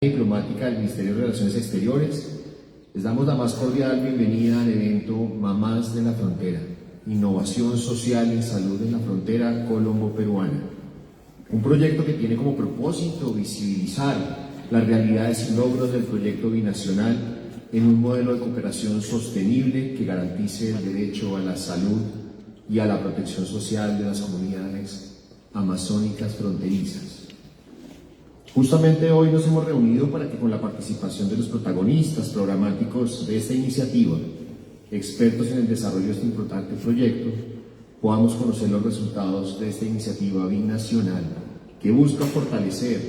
Diplomática del Ministerio de Relaciones Exteriores, les damos la más cordial bienvenida al evento Mamás de la Frontera, Innovación Social en Salud en la Frontera Colombo-Peruana. Un proyecto que tiene como propósito visibilizar las realidades y logros del proyecto binacional en un modelo de cooperación sostenible que garantice el derecho a la salud y a la protección social de las comunidades amazónicas fronterizas. Justamente hoy nos hemos reunido para que con la participación de los protagonistas programáticos de esta iniciativa, expertos en el desarrollo de este importante proyecto, podamos conocer los resultados de esta iniciativa binacional que busca fortalecer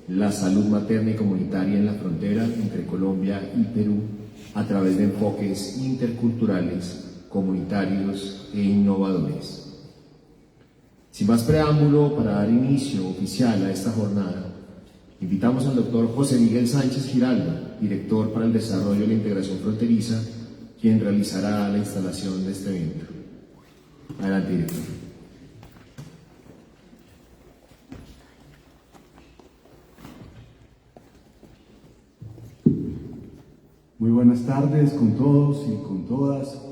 la salud materna y comunitaria en la frontera entre Colombia y Perú a través de enfoques interculturales, comunitarios e innovadores. Sin más preámbulo, para dar inicio oficial a esta jornada, invitamos al doctor José Miguel Sánchez Giraldo, director para el desarrollo y la integración fronteriza, quien realizará la instalación de este evento. Adelante, director. Muy buenas tardes con todos y con todas,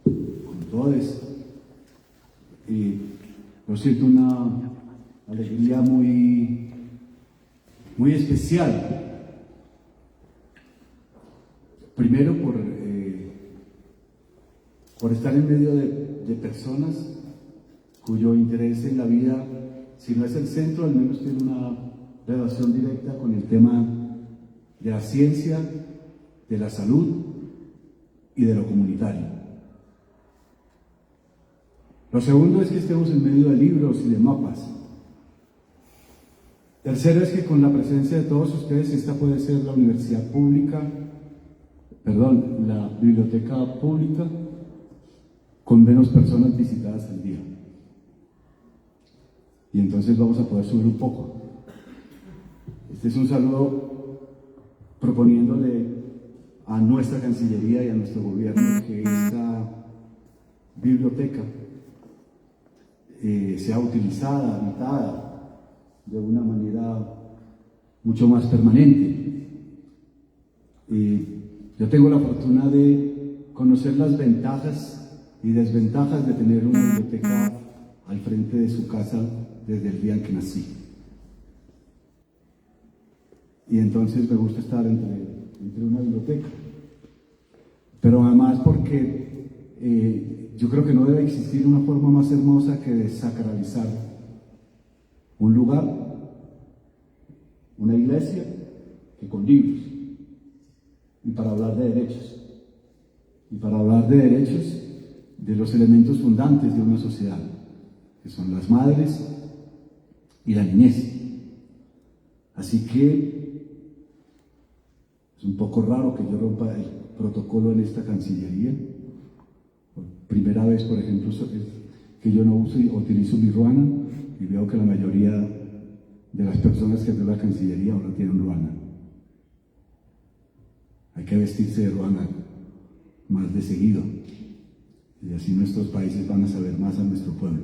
con todes. Yo siento una alegría muy especial. Primero por estar en medio de personas cuyo interés en la vida, si no es el centro, al menos tiene una relación directa con el tema de la ciencia, de la salud y de lo comunitario. Lo segundo es que estemos en medio de libros y de mapas. Tercero es que con la presencia de todos ustedes, esta puede ser la la biblioteca pública con menos personas visitadas al día. Y entonces vamos a poder subir un poco. Este es un saludo proponiéndole a nuestra Cancillería y a nuestro gobierno que esta biblioteca sea utilizada, habitada de una manera mucho más permanente. Yo tengo la fortuna de conocer las ventajas y desventajas de tener una biblioteca al frente de su casa desde el día en que nací. Y entonces me gusta estar entre una biblioteca. Pero además porque yo creo que no debe existir una forma más hermosa que desacralizar un lugar, una iglesia, que con libros. Y para hablar de derechos. Y para hablar de derechos de los elementos fundantes de una sociedad, que son las madres y la niñez. Así que es un poco raro que yo rompa el protocolo en esta Cancillería. Por primera vez, por ejemplo, que yo no utilizo mi ruana, y veo que la mayoría de las personas que hacen la Cancillería ahora tienen ruana. Hay que vestirse de ruana más de seguido, y así nuestros países van a saber más a nuestro pueblo.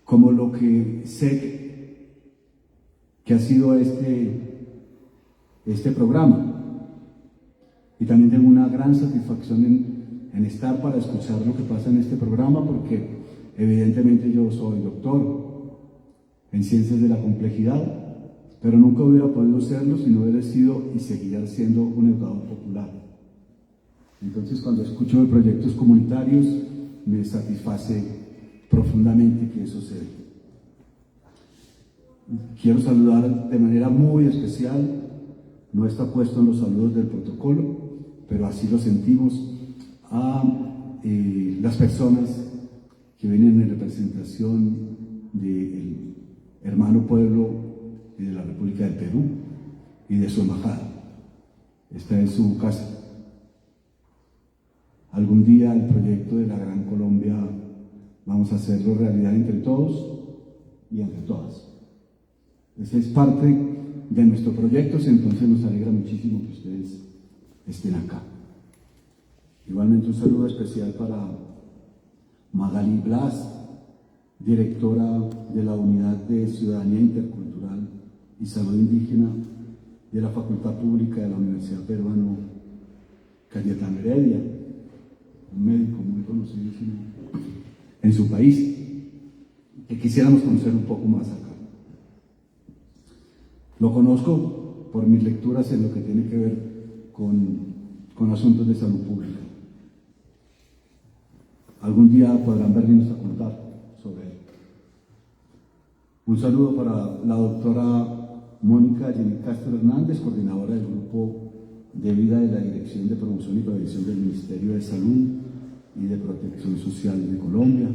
Como lo que sé que ha sido este programa, y también tengo una gran satisfacción en estar para escuchar lo que pasa en este programa, porque evidentemente yo soy doctor en ciencias de la complejidad, pero nunca hubiera podido serlo si no hubiera sido y seguirá siendo un educador popular. Entonces, cuando escucho de proyectos comunitarios, me satisface profundamente que eso se dé. Quiero saludar de manera muy especial, no está puesto en los saludos del protocolo, pero así lo sentimos, a las personas que vienen en representación del hermano pueblo de la República del Perú y de su embajada. Esta es su casa. Algún día el proyecto de la Gran Colombia vamos a hacerlo realidad entre todos y entre todas. Esa es parte de nuestro proyecto, entonces nos alegra muchísimo que ustedes estén acá. Igualmente un saludo especial para Magali Blas, directora de la Unidad de Ciudadanía Intercultural y Salud Indígena de la Facultad Pública de la Universidad Peruana Cayetano Heredia, un médico muy conocidísimo en su país, que quisiéramos conocer un poco más acá. Lo conozco por mis lecturas en lo que tiene que ver con asuntos de salud pública. Algún día podrán venirnos a contar sobre él. Un saludo para la doctora Mónica Jenny Castro Hernández, coordinadora del Grupo de Vida de la Dirección de Promoción y Prevención del Ministerio de Salud y de Protección Social de Colombia.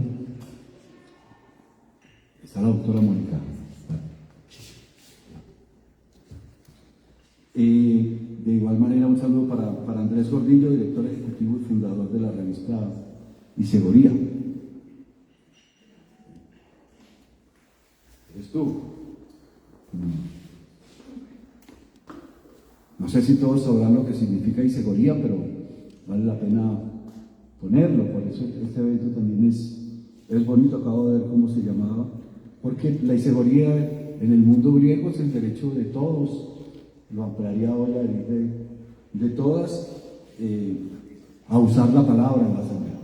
Está la doctora Mónica. De igual manera, un saludo para Andrés Gordillo, director ejecutivo y fundador de la revista Isegoría. ¿Eres tú? No sé si todos sabrán lo que significa Isegoría, pero vale la pena ponerlo. Por eso este evento también es bonito. Acabo de ver cómo se llamaba, porque la Isegoría en el mundo griego es el derecho de todos. Lo ampliaría hoy a decir de todas a usar la palabra en la asamblea.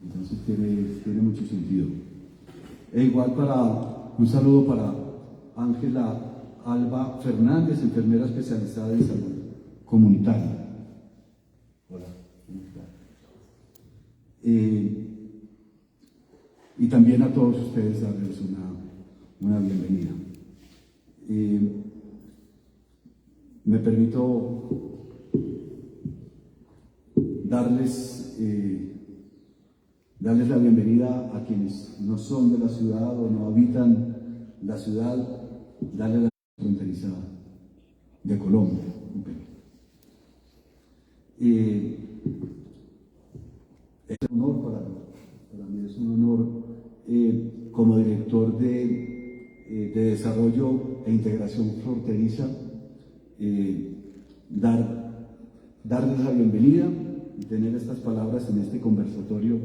Entonces tiene mucho sentido. E igual un saludo para Ángela Alba Fernández, enfermera especializada en salud comunitaria. Hola. Y también a todos ustedes darles una bienvenida. Me permito darles la bienvenida a quienes no son de la ciudad o no habitan la ciudad, darles la fronteriza de Colombia. Es un honor para mí, es un honor como director de desarrollo e integración fronteriza, darles la bienvenida y tener estas palabras en este conversatorio.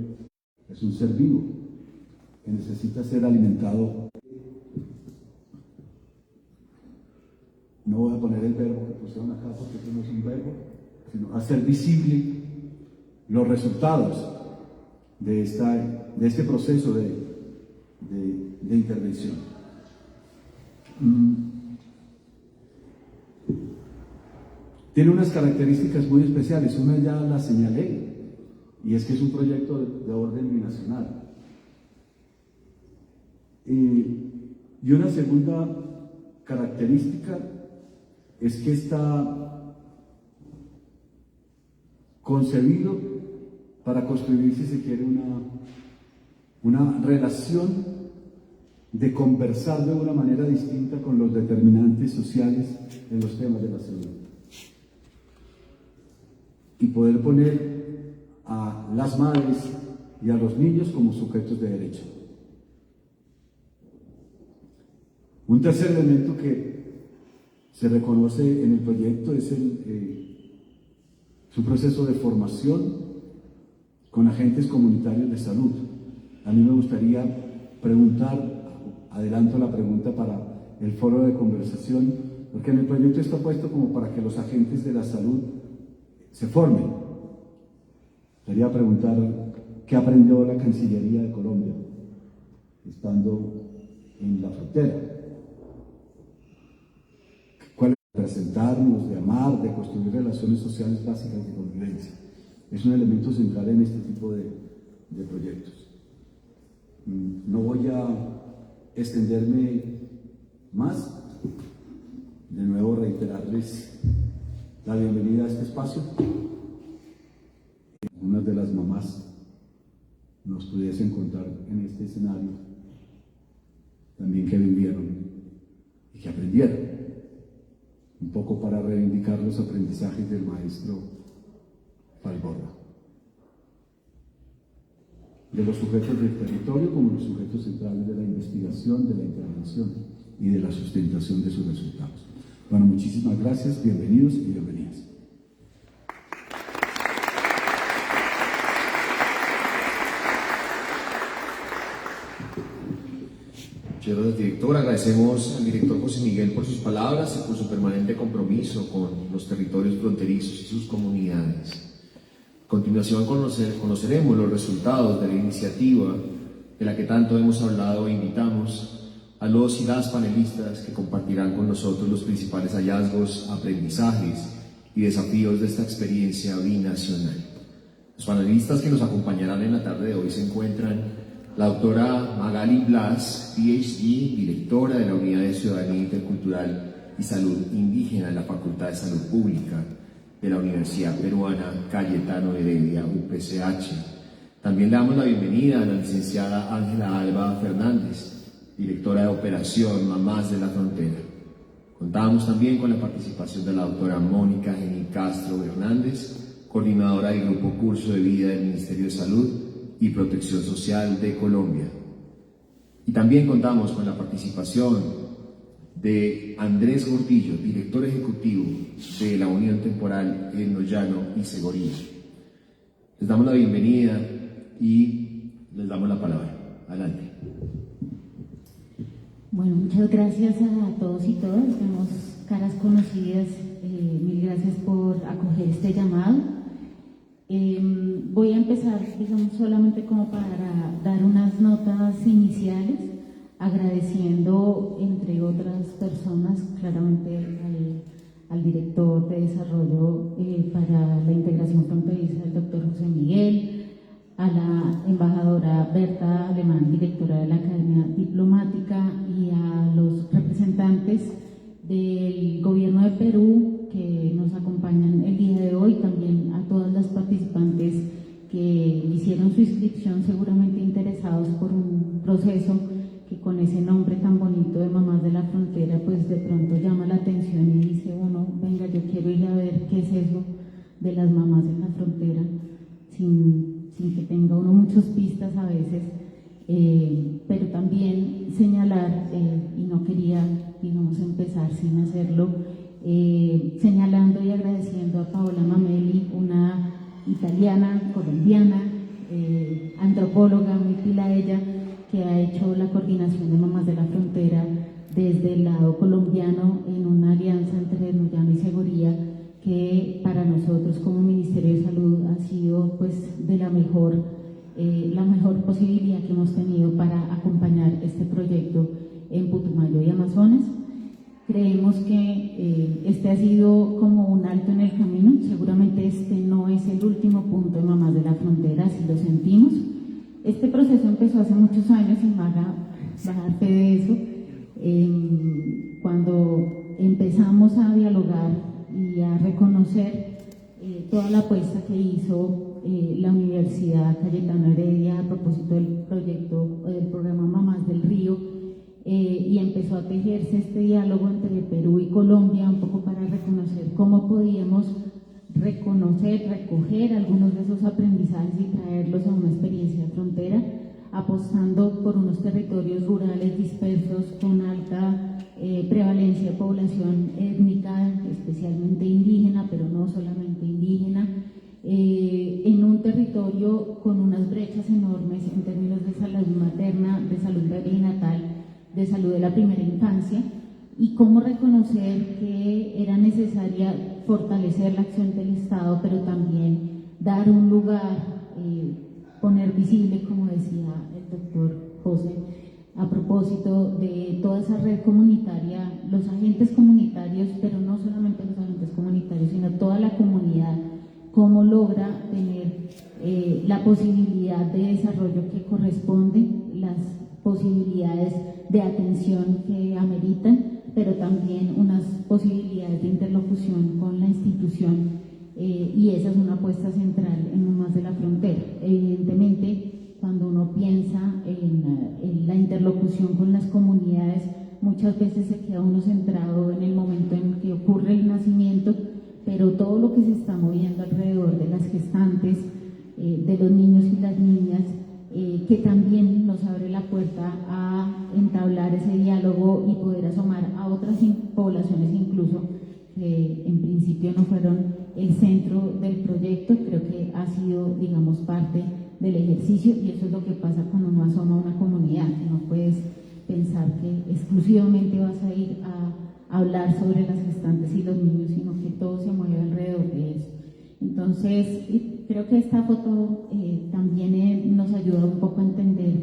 Es un ser vivo que necesita ser alimentado. No voy a poner el verbo que pusieron acá porque eso no es un verbo, sino hacer visible los resultados de este proceso de intervención. Tiene unas características muy especiales, una ya la señalé, y es que es un proyecto de orden binacional. Y una segunda característica es que está concebido para construir, si se quiere, una relación de conversar de una manera distinta con los determinantes sociales en los temas de la salud. Y poder poner a las madres y a los niños como sujetos de derecho. Un tercer elemento que se reconoce en el proyecto es su proceso de formación con agentes comunitarios de salud. A mí me gustaría preguntar, adelanto la pregunta para el foro de conversación, porque en el proyecto está puesto como para que los agentes de la salud se formen. Quería preguntar qué aprendió la Cancillería de Colombia estando en la frontera. ¿Cuál es de presentarnos, de amar, de construir relaciones sociales básicas de convivencia? Es un elemento central en este tipo de proyectos. No voy a extenderme más. De nuevo reiterarles la bienvenida a este espacio. Una de las mamás nos pudiesen contar en este escenario también que vivieron y que aprendieron, un poco para reivindicar los aprendizajes del maestro Falborda, de los sujetos del territorio como los sujetos centrales de la investigación, de la intervención y de la sustentación de sus resultados. Bueno, muchísimas gracias, bienvenidos y bienvenidas. Muchas gracias, director. Agradecemos al director José Miguel por sus palabras y por su permanente compromiso con los territorios fronterizos y sus comunidades. A continuación conoceremos los resultados de la iniciativa de la que tanto hemos hablado e invitamos a los y las panelistas que compartirán con nosotros los principales hallazgos, aprendizajes y desafíos de esta experiencia binacional. Los panelistas que nos acompañarán en la tarde de hoy se encuentran la doctora Magali Blas, PhD, directora de la Unidad de Ciudadanía Intercultural y Salud Indígena de la Facultad de Salud Pública de la Universidad Peruana Cayetano Heredia, UPCH. También le damos la bienvenida a la licenciada Ángela Alba Fernández, directora de Operación Mamás de la Frontera. Contamos también con la participación de la doctora Mónica Genil Castro Hernández, coordinadora del Grupo Curso de Vida del Ministerio de Salud y Protección Social de Colombia. Y también contamos con la participación de Andrés Gordillo, director ejecutivo de la Unión Temporal El Llano y Segoría. Les damos la bienvenida y les damos la palabra. Adelante. Bueno, muchas gracias a todos y todas. Vemos caras conocidas. Mil gracias por acoger este llamado. Voy a empezar, digamos, solamente como para dar unas notas iniciales, agradeciendo, entre otras personas, claramente al director de desarrollo para la integración fronteriza, el doctor José Miguel, a la embajadora Berta Alemán, directora de la Academia Diplomática, y a los representantes del Gobierno de Perú que nos acompañan el día de hoy, también a todas las participantes que hicieron su inscripción, seguramente interesados por un proceso que con ese nombre tan bonito de Mamás de la Frontera, pues de pronto llama la atención y dice uno, venga, yo quiero ir a ver qué es eso de las mamás en la frontera, sin que tenga uno muchas pistas a veces, pero también señalar, y no quería, digamos, empezar sin hacerlo, señalando y agradeciendo a Paola Mameli, una italiana, colombiana, antropóloga, muy pila ella, que ha hecho la coordinación de Mamás de la Frontera desde el lado colombiano en una alianza entre El Llano y Segoría, que para nosotros como Ministerio de Salud ha sido pues de la mejor posibilidad que hemos tenido para acompañar este proyecto en Putumayo y Amazonas. Creemos que este ha sido como un alto en el camino. Seguramente este no es el último punto de Mamás de la Frontera, así lo sentimos. Este proceso empezó hace muchos años y va a dar fe de eso. Cuando empezamos a dialogar y a reconocer toda la apuesta que hizo la Universidad Cayetano Heredia a propósito del proyecto, del programa Mamás del Río, y empezó a tejerse este diálogo entre Perú y Colombia, un poco para reconocer cómo podíamos recoger algunos de esos aprendizajes y traerlos a una experiencia de frontera, apostando por unos territorios rurales dispersos con alta prevalencia de población étnica, especialmente indígena, pero no solamente indígena, en un territorio con unas brechas enormes en términos de salud materna, de salud perinatal, de salud de la primera infancia, y cómo reconocer que era necesaria fortalecer la acción del Estado, pero también dar un lugar, poner visible, como decía el doctor José, a propósito de toda esa red comunitaria, los agentes comunitarios, pero no solamente los agentes comunitarios, sino toda la comunidad, cómo logra tener la posibilidad de desarrollo que corresponde, las posibilidades de atención que ameritan, pero también unas posibilidades de interlocución con la institución, y esa es una apuesta central en Mamás de la Frontera. Evidentemente, cuando uno piensa en la interlocución con las comunidades, muchas veces se queda uno centrado en el momento en que ocurre el nacimiento, pero todo lo que se está moviendo alrededor de las gestantes, de los niños y las niñas, que también nos abre la puerta a entablar ese diálogo y poder asomar a otras poblaciones incluso que en principio no fueron el centro del proyecto. Creo que ha sido, digamos, parte del ejercicio, y eso es lo que pasa cuando uno asoma a una comunidad, que no puedes pensar que exclusivamente vas a ir a hablar sobre las gestantes y los niños, sino que todo se mueve alrededor de eso. Entonces, creo que esta foto también nos ayuda un poco a entender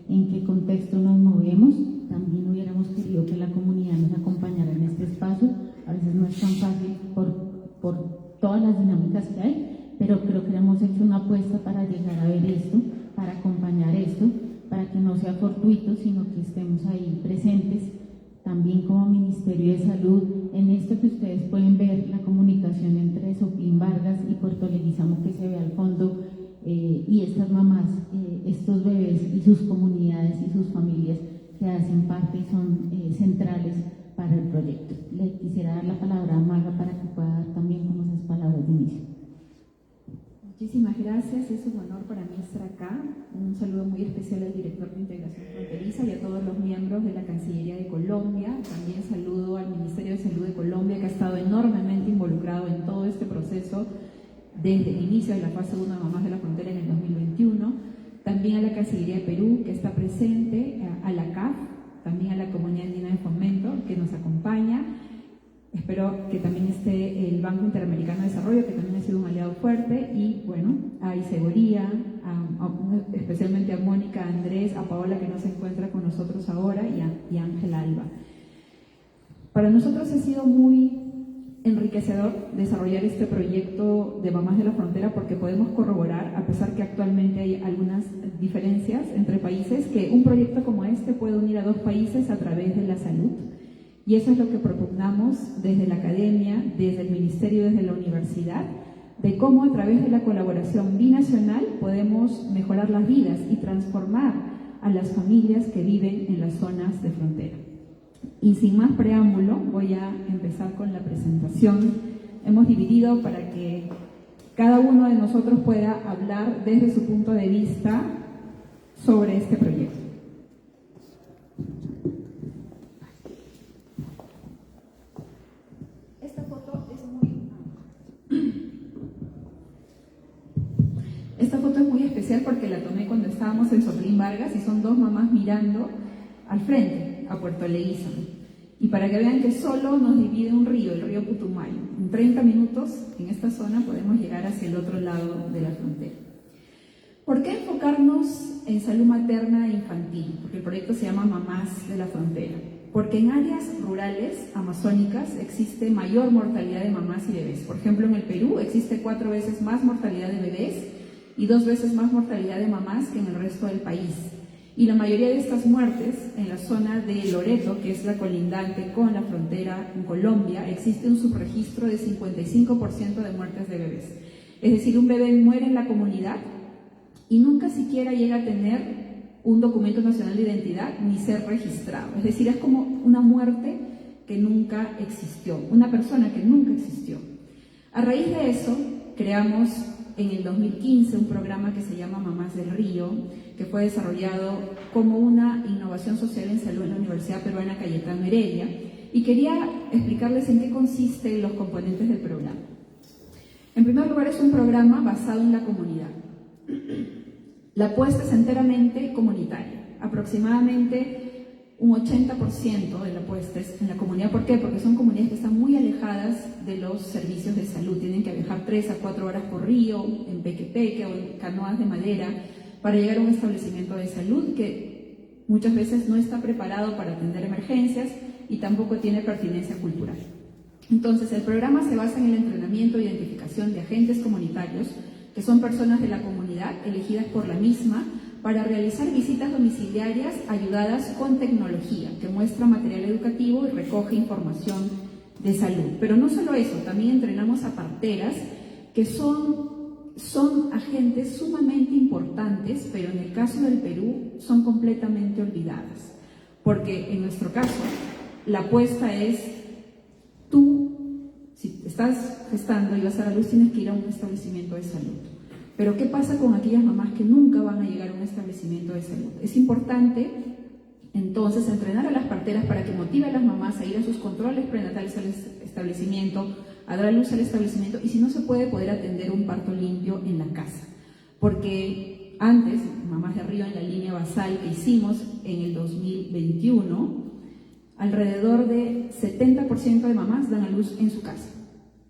en qué contexto nos movemos. También hubiéramos querido que la comunidad nos acompañara en este espacio. A veces no es tan fácil por todas las dinámicas que hay, pero creo que hemos hecho una apuesta para llegar a ver esto, para acompañar esto, para que no sea fortuito, sino que estemos ahí presentes, también como Ministerio de Salud, en esto que ustedes pueden ver, la comunicación entre Sopín Vargas y Puerto Leguizamo que se ve al fondo, y estas mamás, estos bebés y sus comunidades y sus familias que hacen parte y son centrales para el proyecto. Le quisiera dar la palabra a Maga para que pueda dar también como esas palabras de inicio. Muchísimas gracias, es un honor para mí estar acá. Un saludo muy especial al director de Integración Fronteriza y a todos los miembros de la Cancillería de Colombia. También saludo al Ministerio de Salud de Colombia, que ha estado enormemente involucrado en todo este proceso desde el inicio de la fase 1 de Mamás de la Frontera en el 2021. También a la Cancillería de Perú, que está presente, a la CAF, también a la Comunidad Andina de Fomento, que nos acompaña. Espero que también esté el Banco Interamericano de Desarrollo, que también ha sido un aliado fuerte, y bueno, a Iseguría, especialmente a Mónica, a Andrés, a Paola, que no se encuentra con nosotros ahora, y a Ángel Alba. Para nosotros ha sido muy enriquecedor desarrollar este proyecto de Mamás de la Frontera, porque podemos corroborar, a pesar que actualmente hay algunas diferencias entre países, que un proyecto como este puede unir a dos países a través de la salud. Y eso es lo que propugnamos desde la academia, desde el ministerio, desde la universidad, de cómo a través de la colaboración binacional podemos mejorar las vidas y transformar a las familias que viven en las zonas de frontera. Y sin más preámbulo, voy a empezar con la presentación. Hemos dividido para que cada uno de nosotros pueda hablar desde su punto de vista sobre este proyecto. Esta foto es muy especial porque la tomé cuando estábamos en Sopín Vargas y son dos mamás mirando al frente, a Puerto Leguízamo. Y para que vean que solo nos divide un río, el río Putumayo. En 30 minutos en esta zona podemos llegar hacia el otro lado de la frontera. ¿Por qué enfocarnos en salud materna e infantil? Porque el proyecto se llama Mamás de la Frontera. Porque en áreas rurales amazónicas existe mayor mortalidad de mamás y bebés. Por ejemplo, en el Perú existe 4 veces más mortalidad de bebés y 2 veces más mortalidad de mamás que en el resto del país. Y la mayoría de estas muertes en la zona de Loreto, que es la colindante con la frontera en Colombia, existe un subregistro de 55% de muertes de bebés. Es decir, un bebé muere en la comunidad y nunca siquiera llega a tener un documento nacional de identidad ni ser registrado. Es decir, es como una muerte que nunca existió, una persona que nunca existió. A raíz de eso, creamos en el 2015 un programa que se llama Mamás del Río, que fue desarrollado como una innovación social en salud en la Universidad Peruana Cayetano Heredia, y quería explicarles en qué consisten los componentes del programa. En primer lugar, es un programa basado en la comunidad. La apuesta es enteramente comunitaria, aproximadamente un 80% de la apuesta es en la comunidad. ¿Por qué? Porque son comunidades que están muy alejadas de los servicios de salud. Tienen que viajar 3 a 4 horas por río, en pequepeque o en canoas de madera, para llegar a un establecimiento de salud que muchas veces no está preparado para atender emergencias y tampoco tiene pertinencia cultural. Entonces, el programa se basa en el entrenamiento e identificación de agentes comunitarios, que son personas de la comunidad elegidas por la misma, para realizar visitas domiciliarias ayudadas con tecnología, que muestra material educativo y recoge información de salud. Pero no solo eso, también entrenamos a parteras, que son agentes sumamente importantes, pero en el caso del Perú son completamente olvidadas. Porque en nuestro caso, la apuesta es, tú, si estás gestando y vas a dar a luz, tienes que ir a un establecimiento de salud. Pero ¿qué pasa con aquellas mamás que nunca van a llegar a un establecimiento de salud? Es importante, entonces, entrenar a las parteras para que motive a las mamás a ir a sus controles prenatales al establecimiento, a dar a luz al establecimiento, y si no se puede, poder atender un parto limpio en la casa. Porque antes, Mamás de Río en la línea basal que hicimos en el 2021, alrededor de 70% de mamás dan a luz en su casa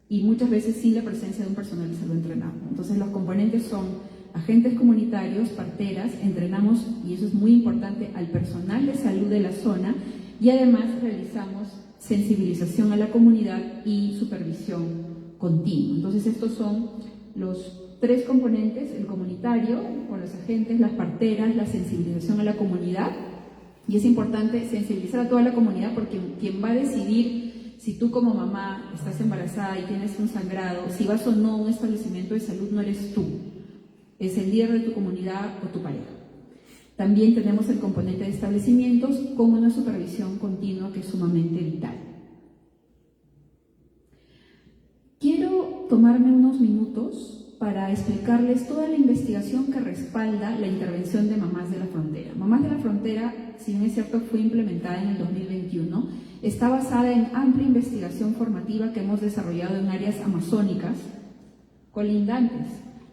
y muchas veces sin la presencia de un personal de salud entrenado. Entonces los componentes son agentes comunitarios, parteras, entrenamos, y eso es muy importante, al personal de salud de la zona, y además realizamos sensibilización a la comunidad y supervisión continua. Entonces estos son los 3 componentes: el comunitario, con los agentes, las parteras, la sensibilización a la comunidad. Y es importante sensibilizar a toda la comunidad, porque quien va a decidir si tú como mamá estás embarazada y tienes un sangrado, si vas o no a un establecimiento de salud, no eres tú, es el líder de tu comunidad o tu pareja. También tenemos el componente de establecimientos con una supervisión continua que es sumamente vital. Quiero tomarme unos minutos para explicarles toda la investigación que respalda la intervención de Mamás de la Frontera. Mamás de la Frontera, si bien es cierto, fue implementada en el 2021, está basada en amplia investigación formativa que hemos desarrollado en áreas amazónicas colindantes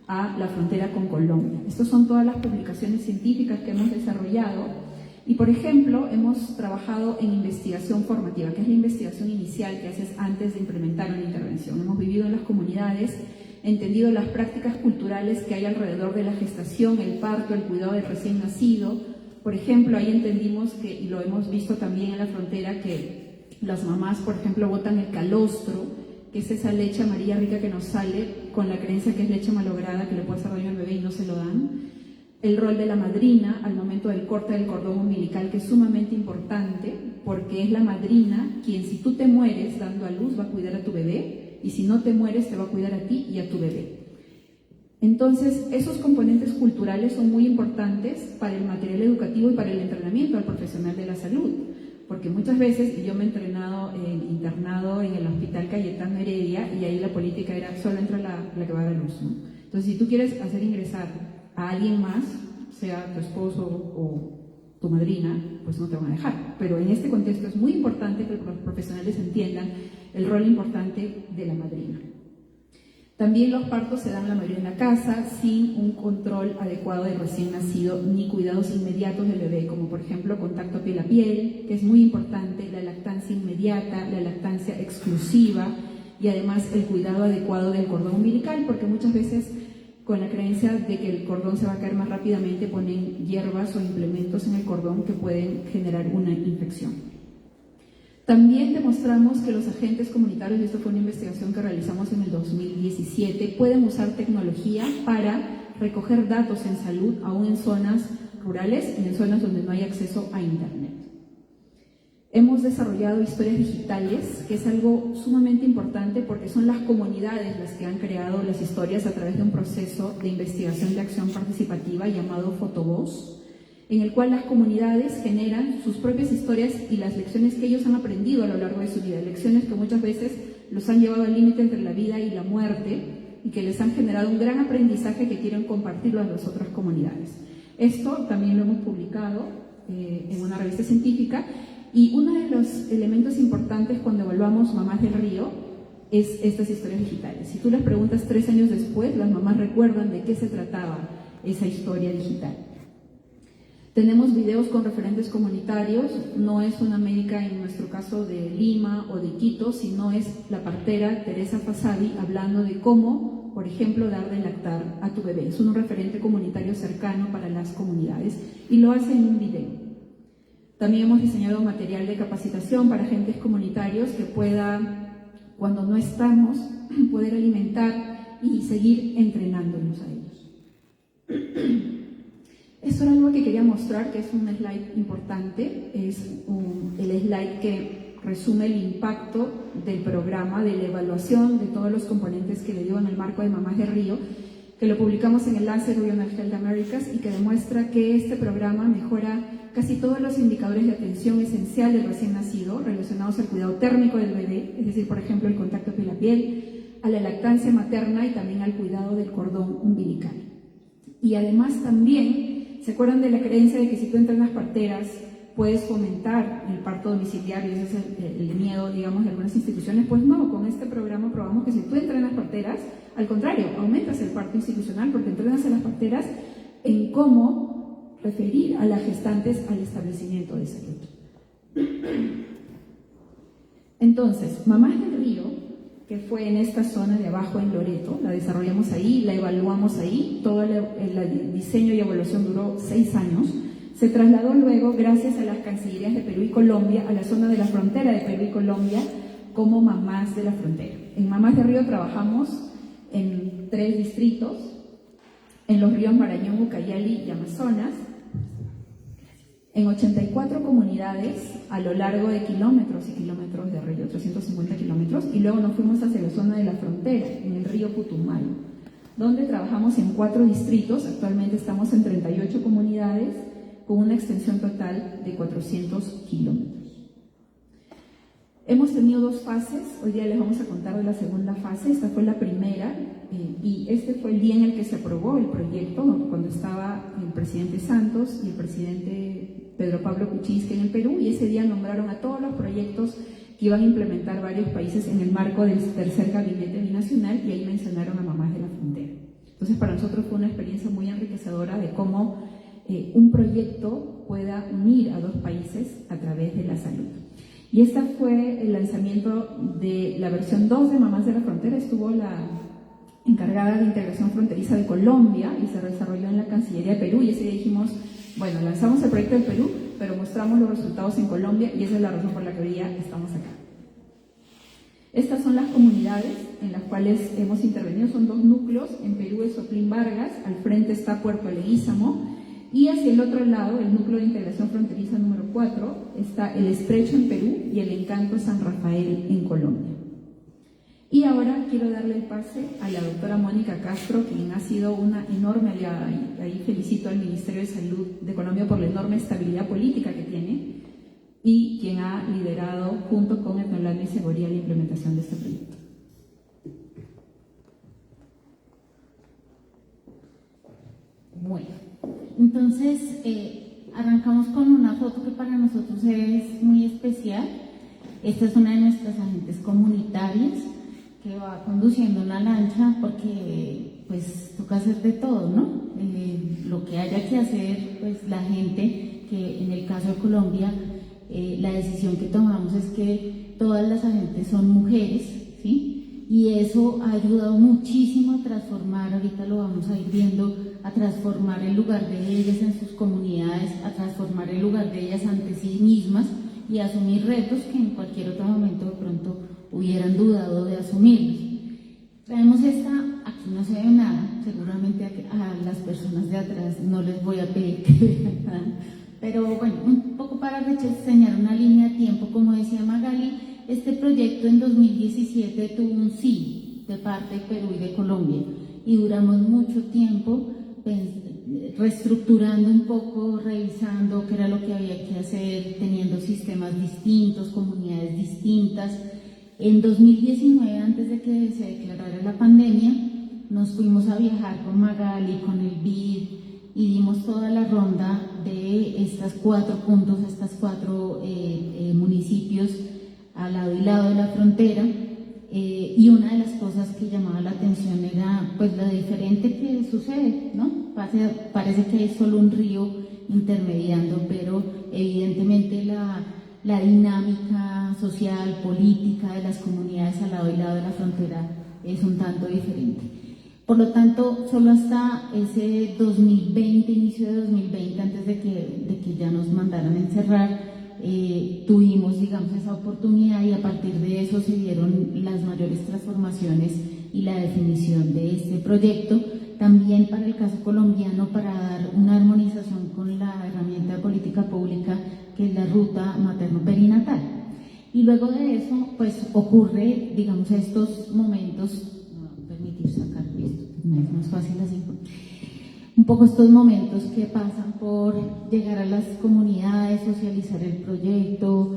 a la frontera con Colombia. Estas son todas las publicaciones científicas que hemos desarrollado. Y, por ejemplo, hemos trabajado en investigación formativa, que es la investigación inicial que haces antes de implementar una intervención. Hemos vivido en las comunidades, entendido las prácticas culturales que hay alrededor de la gestación, el parto, el cuidado del recién nacido. Por ejemplo, ahí entendimos que, y lo hemos visto también en la frontera, que las mamás, por ejemplo, botan el calostro, que es esa leche amarilla rica que nos sale, con la creencia que es leche malograda, que le puede hacer daño al bebé y no se lo dan. El rol de la madrina al momento del corte del cordón umbilical, que es sumamente importante, porque es la madrina quien, si tú te mueres dando a luz, va a cuidar a tu bebé, y si no te mueres, te va a cuidar a ti y a tu bebé. Entonces, esos componentes culturales son muy importantes para el material educativo y para el entrenamiento al profesional de la salud, porque muchas veces, y yo me he entrenado internado en el Hospital Cayetano Heredia, y ahí la política era, solo entra la que va a dar a luz, ¿no? Entonces, si tú quieres hacer ingresar a alguien más, sea tu esposo o tu madrina, pues no te van a dejar. Pero en este contexto es muy importante que los profesionales entiendan el rol importante de la madrina. También los partos se dan la mayoría en la casa, sin un control adecuado del recién nacido, ni cuidados inmediatos del bebé, como por ejemplo contacto piel a piel, que es muy importante, la lactancia inmediata, la lactancia exclusiva, y además el cuidado adecuado del cordón umbilical, porque muchas veces, con la creencia de que el cordón se va a caer más rápidamente, ponen hierbas o implementos en el cordón que pueden generar una infección. También demostramos que los agentes comunitarios, y esto fue una investigación que realizamos en el 2017, pueden usar tecnología para recoger datos en salud, aún en zonas rurales y en zonas donde no hay acceso a Internet. Hemos desarrollado historias digitales, que es algo sumamente importante porque son las comunidades las que han creado las historias a través de un proceso de investigación de acción participativa llamado Fotovoz, en el cual las comunidades generan sus propias historias y las lecciones que ellos han aprendido a lo largo de su vida, lecciones que muchas veces los han llevado al límite entre la vida y la muerte y que les han generado un gran aprendizaje que quieren compartirlo a las otras comunidades. Esto también lo hemos publicado en una revista científica. Y uno de los elementos importantes cuando evaluamos Mamás del Río es estas historias digitales. Si tú les preguntas 3 años después, las mamás recuerdan de qué se trataba esa historia digital. Tenemos videos con referentes comunitarios, no es una médica en nuestro caso de Lima o de Quito, sino es la partera Teresa Fasabi hablando de cómo, por ejemplo, dar de lactar a tu bebé. Es un referente comunitario cercano para las comunidades y lo hace en un video. También hemos diseñado material de capacitación para agentes comunitarios que pueda, cuando no estamos, poder alimentar y seguir entrenándonos a ellos. Esto era algo que quería mostrar, que es un slide importante, es el slide que resume el impacto del programa, de la evaluación de todos los componentes que le dio en el marco de Mamás de Río, que lo publicamos en el Lancet Regional Health Americas y que demuestra que este programa mejora casi todos los indicadores de atención esencial del recién nacido relacionados al cuidado térmico del bebé, es decir, por ejemplo, el contacto piel a piel, a la lactancia materna y también al cuidado del cordón umbilical. Y además también, ¿se acuerdan de la creencia de que si tú entrenas parteras puedes fomentar el parto domiciliario? Ese es el miedo, digamos, de algunas instituciones. Pues no, con este programa probamos que si tú entrenas parteras, al contrario, aumentas el parto institucional porque entrenas a las parteras en cómo referir a las gestantes al establecimiento de salud. Entonces, Mamás del Río, que fue en esta zona de abajo en Loreto, la desarrollamos ahí, la evaluamos ahí, todo el diseño y evaluación duró 6 años, se trasladó luego, gracias a las cancillerías de Perú y Colombia, a la zona de la frontera de Perú y Colombia, como Mamás de la Frontera. En Mamás del Río trabajamos en 3 distritos, en los ríos Marañón, Ucayali y Amazonas, en 84 comunidades a lo largo de kilómetros y kilómetros de río, 350 kilómetros, y luego nos fuimos hacia la zona de la frontera, en el río Putumayo, donde trabajamos en 4 distritos. Actualmente estamos en 38 comunidades, con una extensión total de 400 kilómetros. Hemos tenido 2 fases, hoy día les vamos a contar de la segunda fase. Esta fue la primera, y este fue el día en el que se aprobó el proyecto, cuando estaba el presidente Santos y el presidente Pedro Pablo Kuczynski en el Perú, y ese día nombraron a todos los proyectos que iban a implementar varios países en el marco del tercer gabinete binacional, y ahí mencionaron a Mamás de la Frontera. Entonces, para nosotros fue una experiencia muy enriquecedora de cómo un proyecto pueda unir a 2 países a través de la salud. Y este fue el lanzamiento de la versión 2 de Mamás de la Frontera. Estuvo la encargada de integración fronteriza de Colombia y se desarrolló en la Cancillería de Perú, y ese día dijimos, bueno, lanzamos el proyecto del Perú, pero mostramos los resultados en Colombia, y esa es la razón por la que hoy día estamos acá. Estas son las comunidades en las cuales hemos intervenido, son 2 núcleos. En Perú es Soplín Vargas, al frente está Puerto Leguízamo, y hacia el otro lado, el núcleo de integración fronteriza número 4, está El Estrecho en Perú y El Encanto San Rafael en Colombia. Y ahora quiero darle el pase a la doctora Mónica Castro, quien ha sido una enorme aliada, y ahí felicito al Ministerio de Salud de Colombia por la enorme estabilidad política que tiene, y quien ha liderado junto con Etnolanda y Seguridad la implementación de este proyecto. Bueno, entonces arrancamos con una foto que para nosotros es muy especial. Esta es una de nuestras agentes comunitarias que va conduciendo una lancha, porque pues toca hacer de todo, ¿no? Lo que haya que hacer, pues la gente, que en el caso de Colombia, la decisión que tomamos es que todas las agentes son mujeres, ¿sí? Y eso ha ayudado muchísimo a transformar, ahorita lo vamos a ir viendo, a transformar el lugar de ellas en sus comunidades, a transformar el lugar de ellas ante sí mismas y a asumir retos que en cualquier otro momento de pronto hubieran dudado de asumirlos. Traemos esta, aquí no se ve nada, seguramente a las personas de atrás no les voy a pedir que vean nada, pero bueno, un poco para reseñar una línea de tiempo. Como decía Magali, este proyecto en 2017 tuvo un sí de parte de Perú y de Colombia, y duramos mucho tiempo reestructurando un poco, revisando qué era lo que había que hacer, teniendo sistemas distintos, comunidades distintas. En 2019, antes de que se declarara la pandemia, nos fuimos a viajar con Magali, con el BID, y dimos toda la ronda de estas 4 puntos, estas 4 municipios al lado y lado de la frontera. Y una de las cosas que llamaba la atención era pues lo diferente que sucede, ¿no? Parece que hay solo un río intermediando, pero evidentemente la dinámica social, política de las comunidades al lado y lado de la frontera es un tanto diferente. Por lo tanto, solo hasta ese 2020, inicio de 2020, antes de que ya nos mandaran a encerrar, tuvimos, digamos, esa oportunidad, y a partir de eso se dieron las mayores transformaciones y la definición de este proyecto. También para el caso colombiano, para dar una armonización con la herramienta de política pública que es la ruta materno-perinatal. Y luego de eso, pues ocurre, digamos, estos momentos, no voy a permitir sacar esto, no es más fácil así, un poco estos momentos que pasan por llegar a las comunidades, socializar el proyecto,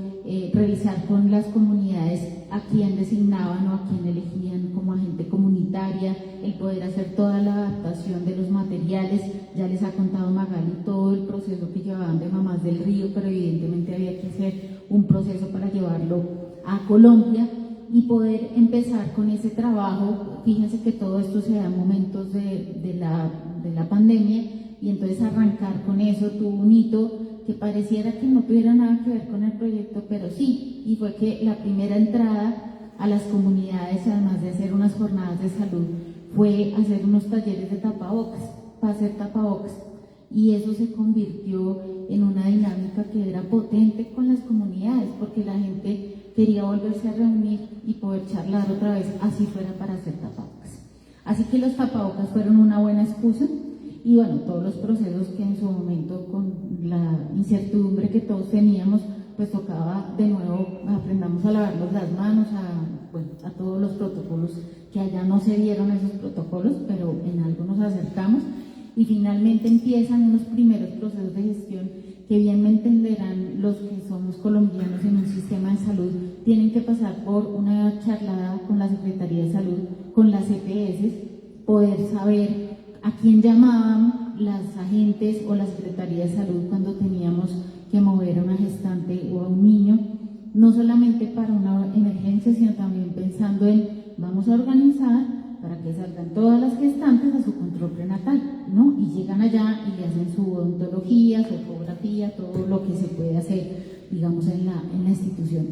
revisar con las comunidades a quién designaban o a quién elegían como agente comunitaria, el poder hacer toda la adaptación de los materiales. Ya les ha contado Magali todo el proceso que llevaban de Mamás del Río, pero evidentemente había que hacer un proceso para llevarlo a Colombia y poder empezar con ese trabajo. Fíjense que todo esto se da en momentos de la pandemia, y entonces arrancar con eso tuvo un hito que pareciera que no tuviera nada que ver con el proyecto, pero sí, y fue que la primera entrada a las comunidades, además de hacer unas jornadas de salud, fue hacer unos talleres de tapabocas, para hacer tapabocas, y eso se convirtió en una dinámica que era potente con las comunidades, porque la gente quería volverse a reunir y poder charlar otra vez, así fuera para hacer tapabocas. Así que los tapabocas fueron una buena excusa, y bueno, todos los procesos que en su momento, con la incertidumbre que todos teníamos, pues tocaba de nuevo, aprendamos a lavarnos las manos, a todos los protocolos, que allá no se dieron esos protocolos, pero en algo nos acercamos, y finalmente empiezan unos primeros procesos de gestión que bien me entenderán los que somos colombianos en un sistema de salud, tienen que pasar por una charlada con la Secretaría de Salud, con las EPS, poder saber a quién llamaban las agentes o la Secretaría de Salud cuando teníamos que mover a una gestante o a un niño, no solamente para una emergencia, sino también pensando en vamos a organizar para que salgan todas las gestantes a su control prenatal, ¿no? Y llegan allá y le hacen su odontología, su ecografía, todo lo que se puede hacer, digamos, en la institución.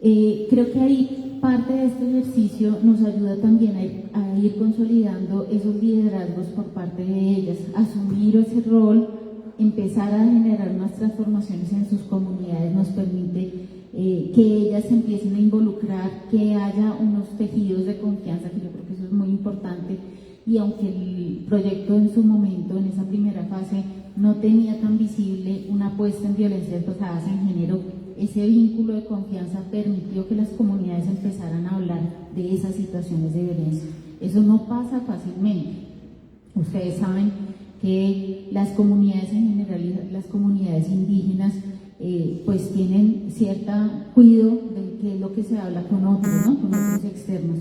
Creo que ahí parte de este ejercicio nos ayuda también a ir consolidando esos liderazgos por parte de ellas, asumir ese rol, empezar a generar unas transformaciones en sus comunidades, nos permite que ellas se empiecen a involucrar, que haya unos tejidos de confianza, que yo creo que eso es muy importante, y aunque el proyecto en su momento, en esa primera fase, no tenía tan visible una apuesta en violencias basadas en género, ese vínculo de confianza permitió que las comunidades empezaran a hablar de esas situaciones de violencia. Eso no pasa fácilmente. Ustedes saben que las comunidades en general, las comunidades indígenas, pues tienen cierta cuidado de qué es lo que se habla con otros, ¿no? Con otros externos,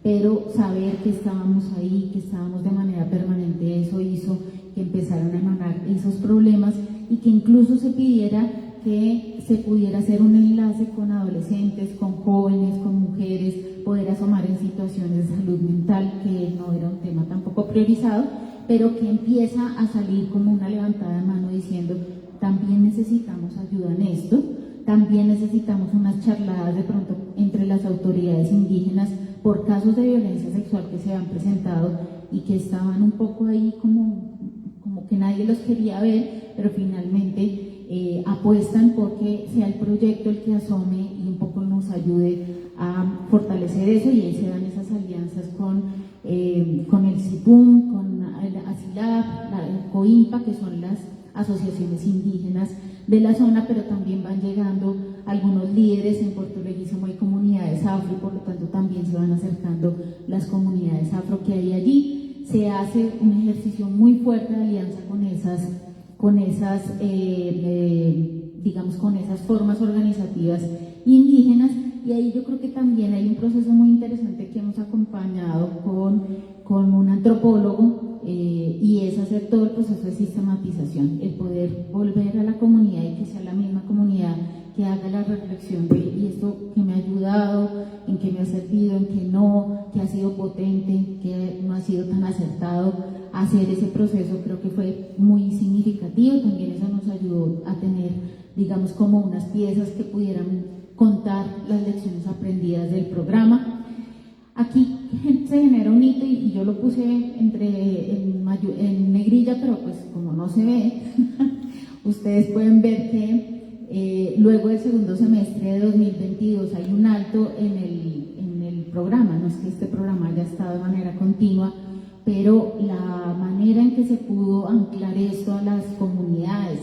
pero saber que estábamos ahí, que estábamos de manera permanente, eso hizo que empezaran a emanar esos problemas y que incluso se pidiera que se pudiera hacer un enlace con adolescentes, con jóvenes, con mujeres, poder asomar en situaciones de salud mental, que no era un tema tampoco priorizado, pero que empieza a salir como una levantada de mano diciendo también necesitamos ayuda en esto, también necesitamos unas charladas de pronto entre las autoridades indígenas por casos de violencia sexual que se han presentado y que estaban un poco ahí como que nadie los quería ver, pero finalmente apuestan porque sea el proyecto el que asome y un poco nos ayude a fortalecer eso, y ahí se dan esas alianzas con el CIPUM, con el ASILAB, la COIMPA, que son las asociaciones indígenas de la zona, pero también van llegando algunos líderes. En Puerto Leguízamo hay comunidades afro y por lo tanto también se van acercando las comunidades afro que hay allí. Se hace un ejercicio muy fuerte de alianza con esas formas organizativas indígenas, y ahí yo creo que también hay un proceso muy interesante que hemos acompañado con un antropólogo, y es hacer todo el proceso de sistematización, el poder volver a la comunidad y que sea la misma comunidad que haga la reflexión de y esto que me ha ayudado, en qué me ha servido, en qué no, que ha sido potente, que no ha sido tan acertado. Hacer ese proceso creo que fue muy significativo, también eso nos ayudó a tener, digamos, como unas piezas que pudieran contar las lecciones aprendidas del programa. Aquí se genera un hito y yo lo puse en negrilla, pero pues como no se ve, ustedes pueden ver que luego del segundo semestre de 2022 hay un alto en el programa. No es que este programa haya estado de manera continua, pero la manera en que se pudo anclar esto a las comunidades,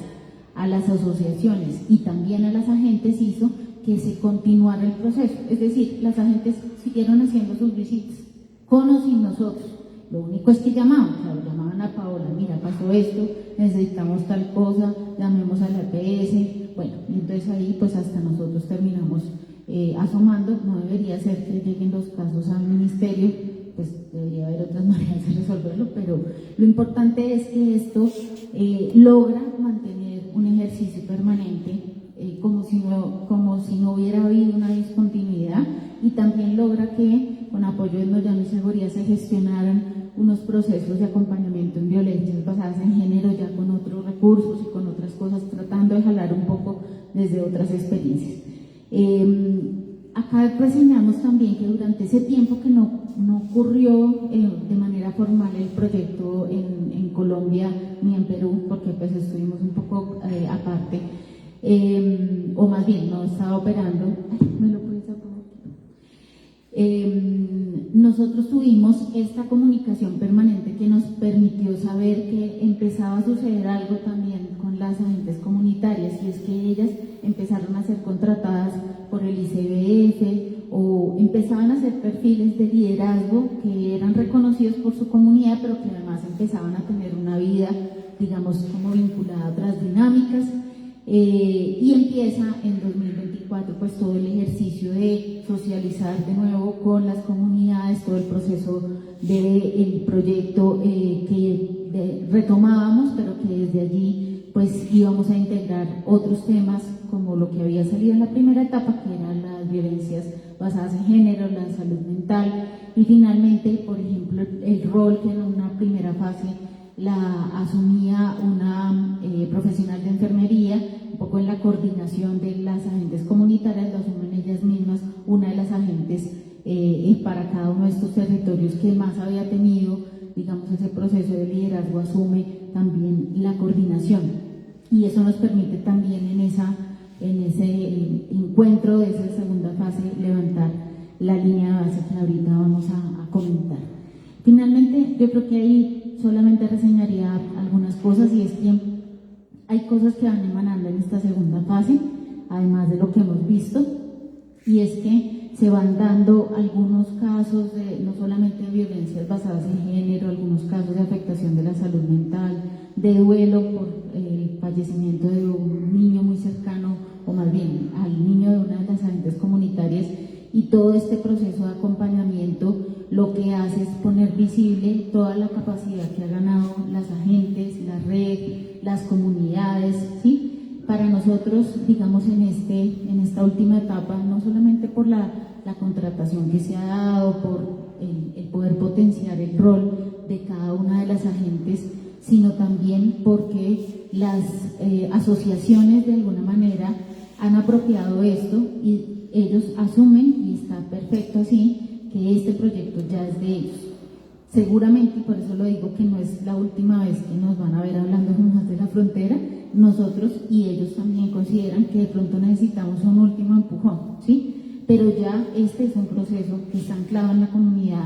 a las asociaciones y también a las agentes hizo que se continuara el proceso. Es decir, las agentes siguieron haciendo sus visitas, con o sin nosotros. Lo único es que llamaban a Paola, mira, pasó esto, necesitamos tal cosa, llamemos a la EPS, bueno, y entonces ahí pues hasta nosotros terminamos asomando. No debería ser que lleguen los casos al ministerio, pues debería haber otras maneras de resolverlo, pero lo importante es que esto logra mantener un ejercicio permanente como si no hubiera habido una discontinuidad, y también logra que con apoyo de Noyano y Seguridad se gestionaran unos procesos de acompañamiento en violencias basadas en género, ya con otros recursos y con otras cosas, tratando de jalar un poco desde otras experiencias. Acá reseñamos también que durante ese tiempo que no ocurrió de manera formal el proyecto en Colombia ni en Perú, porque pues estuvimos un poco aparte, o más bien no estaba operando. ¿Me lo puedes apagar? Nosotros tuvimos esta comunicación permanente que nos permitió saber que empezaba a suceder algo también con las agentes comunitarias, y es que ellas empezaron a ser contratadas por el ICBF o empezaban a hacer perfiles de liderazgo que eran reconocidos por su comunidad, pero que además empezaban a tener una vida, digamos, como vinculada a otras dinámicas. Y empieza en 2024 pues todo el ejercicio de socializar de nuevo con las comunidades, todo el proceso del proyecto que retomábamos, pero que desde allí pues íbamos a integrar otros temas como lo que había salido en la primera etapa, que eran las violencias basadas en género, la salud mental, y finalmente, por ejemplo, el rol que en una primera fase la asumía una profesional de enfermería, un poco en la coordinación de las agentes comunitarias, lo asumen ellas mismas, una de las agentes para cada uno de estos territorios que más había tenido, digamos, ese proceso de liderazgo, asume también la coordinación, y eso nos permite también en ese encuentro de esa segunda fase levantar la línea de base que ahorita vamos a comentar. Finalmente, yo creo que ahí solamente reseñaría algunas cosas, y es que hay cosas que van emanando en esta segunda fase, además de lo que hemos visto, y es que se van dando algunos casos no solamente de violencias basadas en género, algunos casos de afectación de la salud mental, de duelo por el fallecimiento de un niño muy cercano, o más bien al niño de una de las agentes comunitarias, y todo este proceso de acompañamiento lo que hace es poner visible toda la capacidad que ha ganado las agentes, la red, las comunidades, ¿sí? Para nosotros, digamos, en esta última etapa, no solamente por la contratación que se ha dado, por el poder potenciar el rol de cada una de las agentes, sino también porque las asociaciones de alguna manera han apropiado esto, y ellos asumen, y está perfecto así, que este proyecto ya es de ellos. Seguramente, y por eso lo digo, que no es la última vez que nos van a ver hablando más de la frontera, nosotros y ellos también consideran que de pronto necesitamos un último empujón, ¿sí? Pero ya este es un proceso que está anclado en la comunidad,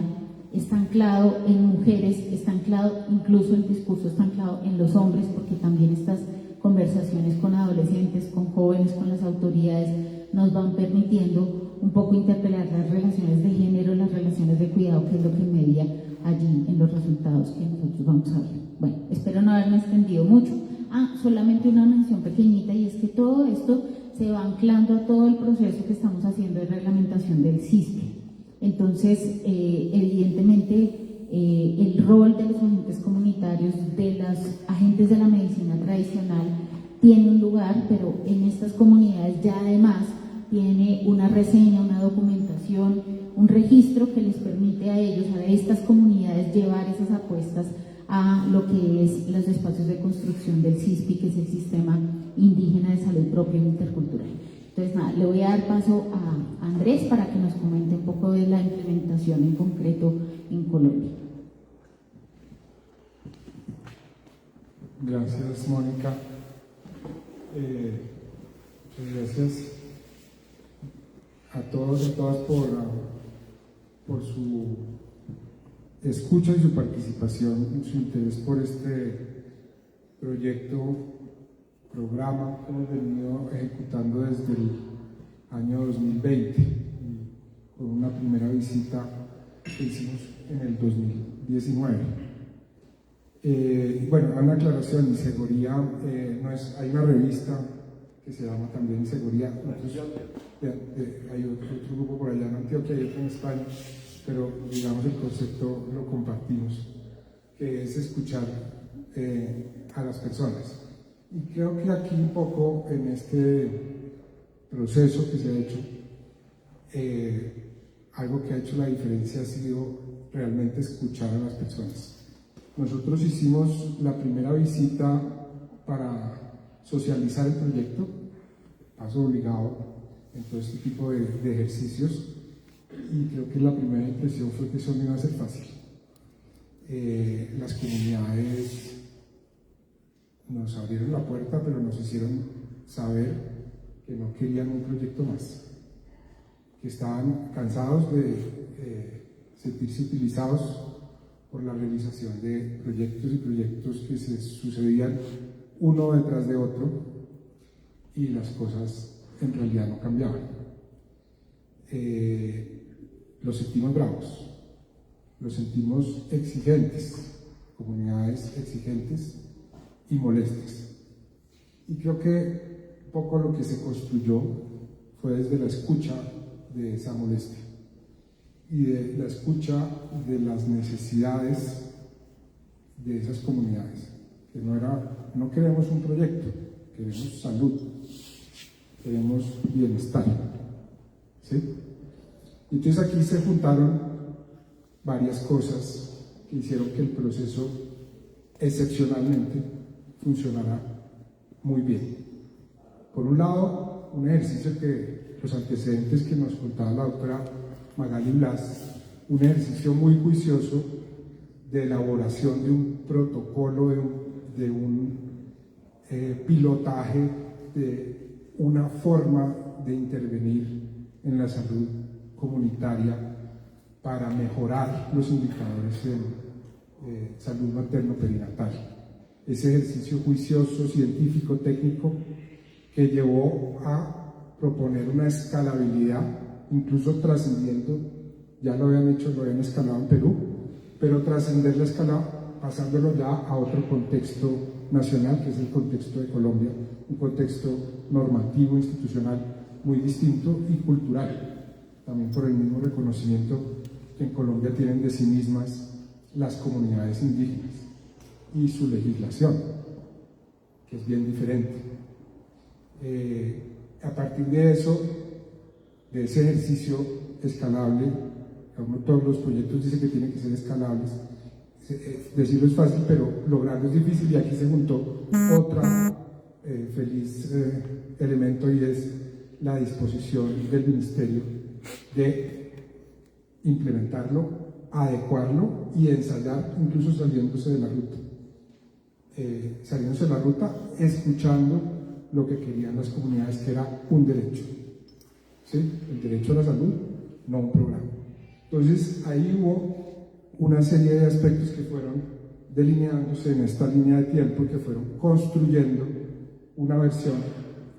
está anclado en mujeres, está anclado, incluso el discurso está anclado en los hombres, porque también estas conversaciones con adolescentes, con jóvenes, con las autoridades, nos van permitiendo un poco interpelar las relaciones de género, las relaciones de cuidado, que es lo que media allí en los resultados que nosotros vamos a ver. Bueno, espero no haberme extendido mucho. Solamente una mención pequeñita, y es que todo esto se va anclando a todo el proceso que estamos haciendo de reglamentación del CISPE. Entonces, evidentemente, el rol de los agentes comunitarios, de las agentes de la medicina tradicional, tiene un lugar, pero en estas comunidades ya además tiene una reseña, una documentación, un registro que les permite a ellos, a estas comunidades, llevar esas apuestas a lo que es los espacios de construcción del CISPI, que es el Sistema Indígena de Salud Propio e Intercultural. Entonces, nada, le voy a dar paso a Andrés para que nos comente un poco de la implementación en concreto en Colombia. Gracias, Mónica. Gracias a todos y todas por su escucha y su participación, su interés por este proyecto, programa que hemos venido ejecutando desde el año 2020, y con una primera visita que hicimos en el 2019. Bueno, una aclaración: Inseguridad hay una revista que se llama también Inseguridad. Hay otro grupo por allá en Antioquia y otro en España, pero digamos el concepto lo compartimos, que es escuchar a las personas. Y creo que aquí un poco en este proceso que se ha hecho, algo que ha hecho la diferencia ha sido realmente escuchar a las personas. Nosotros hicimos la primera visita para socializar el proyecto, paso obligado en todo este tipo de ejercicios, y creo que la primera impresión fue que eso no iba a ser fácil. Las comunidades nos abrieron la puerta, pero nos hicieron saber que no querían un proyecto más, que estaban cansados de sentirse utilizados por la realización de proyectos y proyectos que se sucedían uno detrás de otro y las cosas en realidad no cambiaban. Los sentimos bravos, los sentimos exigentes, comunidades exigentes y molestas. Y creo que un poco lo que se construyó fue desde la escucha de esa molestia y de la escucha de las necesidades de esas comunidades, que no queremos un proyecto, queremos salud, queremos bienestar, ¿sí? Entonces aquí se juntaron varias cosas que hicieron que el proceso excepcionalmente funcionara muy bien. Por un lado, un ejercicio que los antecedentes que nos contaba la doctora Magali Blas, un ejercicio muy juicioso de elaboración de un protocolo, de un pilotaje, de una forma de intervenir en la salud comunitaria para mejorar los indicadores en salud materno-perinatal. Ese ejercicio juicioso, científico, técnico, que llevó a proponer una escalabilidad, incluso trascendiendo, ya lo habían escalado en Perú, pero trascender la escala, pasándolo ya a otro contexto nacional, que es el contexto de Colombia, un contexto normativo, institucional muy distinto y cultural, también por el mismo reconocimiento que en Colombia tienen de sí mismas las comunidades indígenas y su legislación, que es bien diferente. A partir de eso, de ese ejercicio escalable, todos los proyectos dicen que tienen que ser escalables, decirlo es fácil, pero lograrlo es difícil, y aquí se juntó otro feliz elemento, y es la disposición del Ministerio de implementarlo, adecuarlo y ensayar, incluso saliéndose de la ruta. Saliéndose de la ruta, escuchando lo que querían las comunidades, que era un derecho, ¿sí? El derecho a la salud, no un programa. Entonces ahí hubo una serie de aspectos que fueron delineándose en esta línea de tiempo y que fueron construyendo una versión,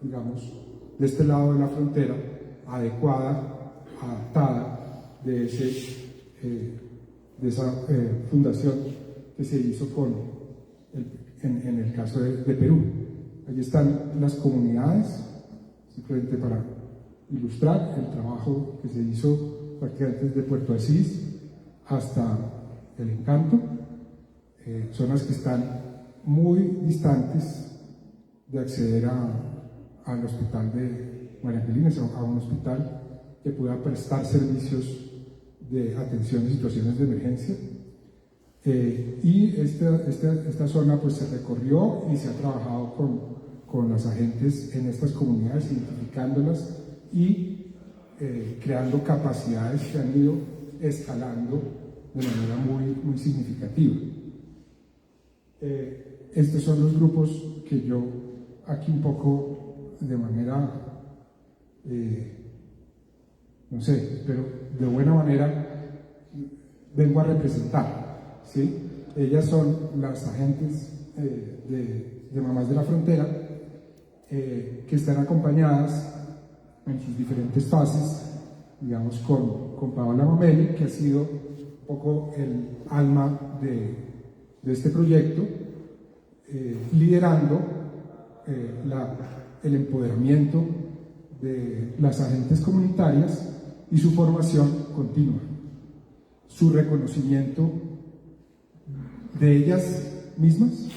digamos, de este lado de la frontera, adecuada, adaptada de esa fundación que se hizo en el caso de Perú. Allí están las comunidades, simplemente para ilustrar el trabajo que se hizo prácticamente desde Puerto Asís hasta El Encanto, zonas que están muy distantes de acceder al hospital de María Angelina, a un hospital que pueda prestar servicios de atención en situaciones de emergencia. Y esta zona pues se recorrió y se ha trabajado con las agentes en estas comunidades, identificándolas y creando capacidades que han ido escalando de manera muy, muy significativa. Estos son los grupos que yo aquí un poco de manera, no sé, pero de buena manera vengo a representar, ¿sí? Ellas son las agentes de Mamás de la Frontera, que están acompañadas en sus diferentes fases, digamos, con Paola Mameli, que ha sido un poco el alma de este proyecto, liderando el empoderamiento de las agentes comunitarias y su formación continua, su reconocimiento de ellas mismas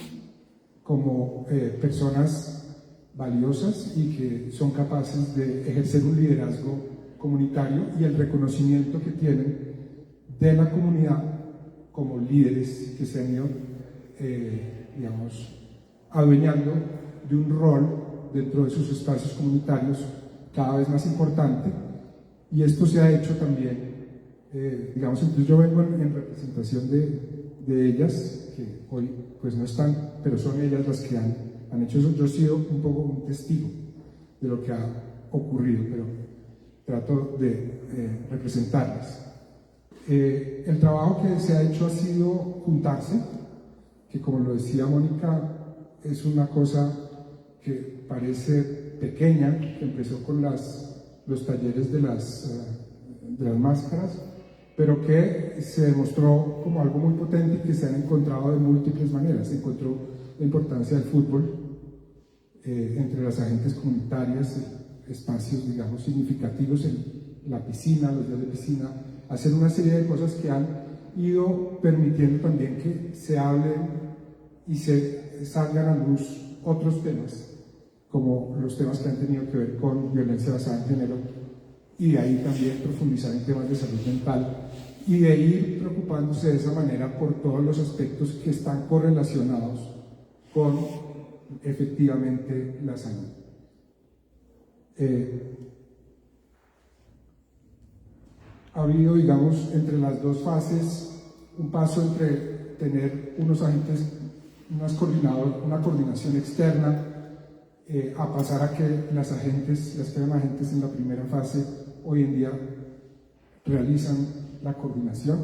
como personas valiosas y que son capaces de ejercer un liderazgo comunitario y el reconocimiento que tienen de la comunidad como líderes que se han ido, digamos, adueñando de un rol dentro de sus espacios comunitarios cada vez más importante, y esto se ha hecho también, digamos, entonces yo vengo en representación de ellas, que hoy pues no están, pero son ellas las que han hecho eso. Yo he sido un poco un testigo de lo que ha ocurrido, pero trato de representarlas. El trabajo que se ha hecho ha sido juntarse, que como lo decía Mónica, es una cosa que parece pequeña, que empezó con los talleres de las máscaras, pero que se demostró como algo muy potente y que se han encontrado de múltiples maneras. Se encontró la importancia del fútbol entre las agentes comunitarias, espacios, digamos, significativos en la piscina, los días de piscina, hacer una serie de cosas que han ido permitiendo también que se hablen y se salgan a luz otros temas, como los temas que han tenido que ver con violencia basada en género, y de ahí también profundizar en temas de salud mental, y de ir preocupándose de esa manera por todos los aspectos que están correlacionados con efectivamente la salud. Ha habido, digamos, entre las dos fases, un paso entre tener unos agentes, una coordinación externa, a pasar a que las que eran agentes en la primera fase, hoy en día realizan la coordinación.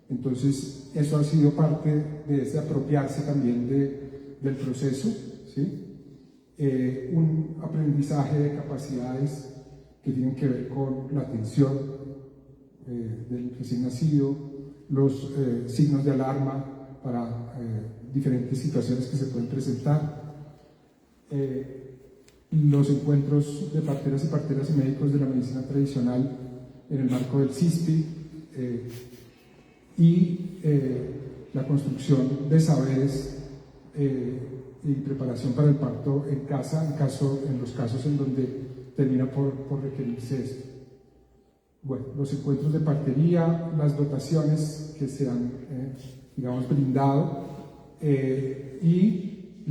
Entonces, eso ha sido parte de ese apropiarse también del proceso, ¿sí? Un aprendizaje de capacidades que tienen que ver con la atención del recién nacido, los signos de alarma para diferentes situaciones que se pueden presentar, los encuentros de parteras y parteras y médicos de la medicina tradicional en el marco del CISPI, y la construcción de saberes y preparación para el parto en casa, en los casos en donde termina por requerirse esto. Bueno, los encuentros de partería, las dotaciones que se han, digamos, brindado, y,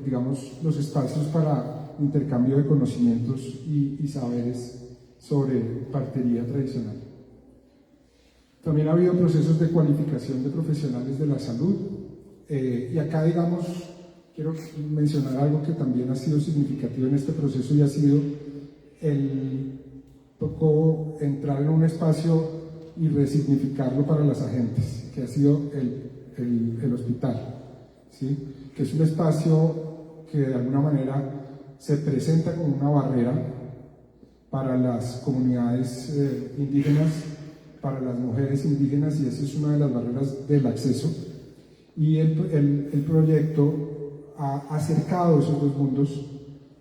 digamos, los espacios para intercambio de conocimientos y saberes sobre partería tradicional. También ha habido procesos de cualificación de profesionales de la salud, y acá, digamos, quiero mencionar algo que también ha sido significativo en este proceso, y ha sido tocó entrar en un espacio y resignificarlo para las agentes, que ha sido el hospital, ¿sí? Que es un espacio que de alguna manera se presenta como una barrera para las comunidades indígenas, para las mujeres indígenas, y esa es una de las barreras del acceso. Y el proyecto ha acercado esos dos mundos,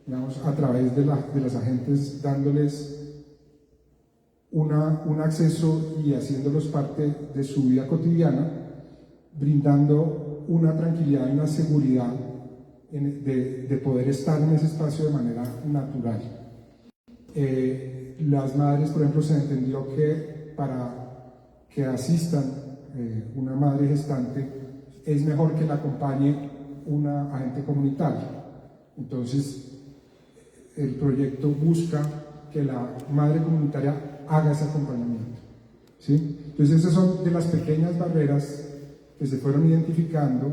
digamos, a través de las agentes, dándoles un acceso y haciéndolos parte de su vida cotidiana, brindando una tranquilidad y una seguridad de poder estar en ese espacio de manera natural. Las madres, por ejemplo, se entendió que para que asistan una madre gestante es mejor que la acompañe una agente comunitaria. Entonces, el proyecto busca que la madre comunitaria haga ese acompañamiento, ¿sí? Entonces, esas son de las pequeñas barreras que se fueron identificando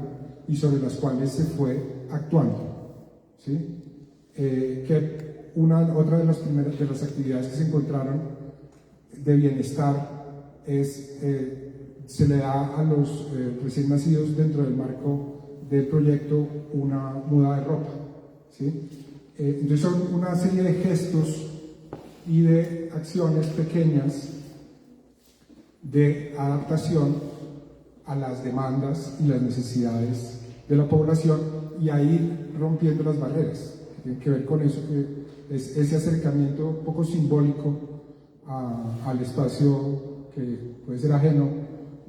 y sobre las cuales se fue actuando, ¿sí? Otra de las actividades que se encontraron de bienestar es, se le da a los recién nacidos, dentro del marco del proyecto, una muda de ropa, ¿sí? Entonces son una serie de gestos y de acciones pequeñas de adaptación a las demandas y las necesidades de la población, y ahí rompiendo las barreras que tienen que ver con eso, que es ese acercamiento un poco simbólico al espacio que puede ser ajeno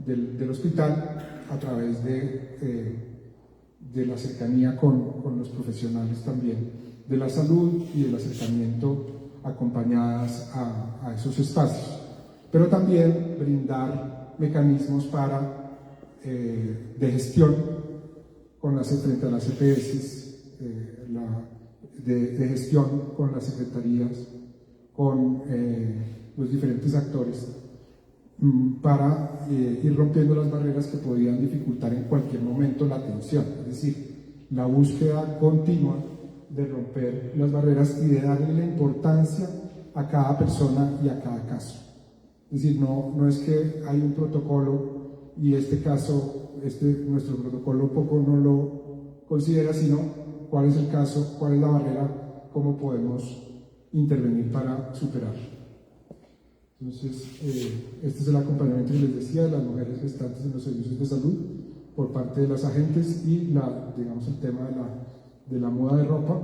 del hospital, a través de la cercanía con los profesionales también de la salud y del acercamiento acompañadas a esos espacios, pero también brindar mecanismos de gestión frente a las EPS, de gestión con las secretarías, con los diferentes actores, para ir rompiendo las barreras que podían dificultar en cualquier momento la atención, es decir, la búsqueda continua de romper las barreras y de darle la importancia a cada persona y a cada caso. Es decir, no es que hay un protocolo y este caso, nuestro protocolo poco no lo considera, sino cuál es el caso, cuál es la barrera, cómo podemos intervenir para superarlo. Entonces, este es el acompañamiento que les decía de las mujeres gestantes en los servicios de salud por parte de las agentes y digamos el tema de la muda de ropa.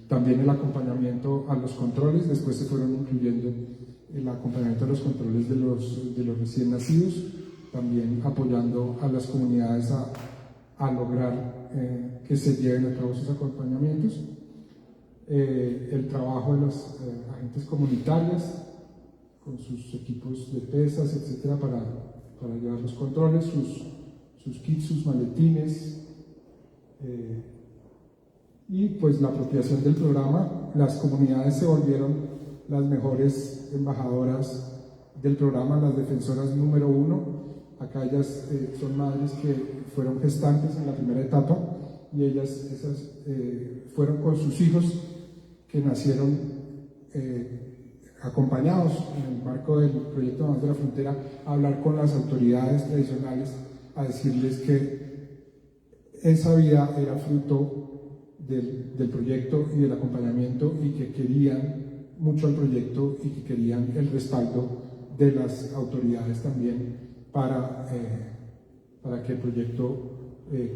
También el acompañamiento a los controles, después se fueron incluyendo el acompañamiento a los controles de los recién nacidos, también apoyando a las comunidades a lograr que se lleven a cabo sus acompañamientos. El trabajo de las agentes comunitarias con sus equipos de pesas, etcétera, para llevar los controles, sus kits, sus maletines, y pues la apropiación del programa. Las comunidades se volvieron las mejores embajadoras del programa, las defensoras número 1. Acá ellas son madres que fueron gestantes en la primera etapa y esas fueron con sus hijos que nacieron acompañados en el marco del proyecto Mamás de la Frontera, a hablar con las autoridades tradicionales, a decirles que esa vida era fruto del proyecto y del acompañamiento, y que querían mucho el proyecto y que querían el respaldo de las autoridades también para que el proyecto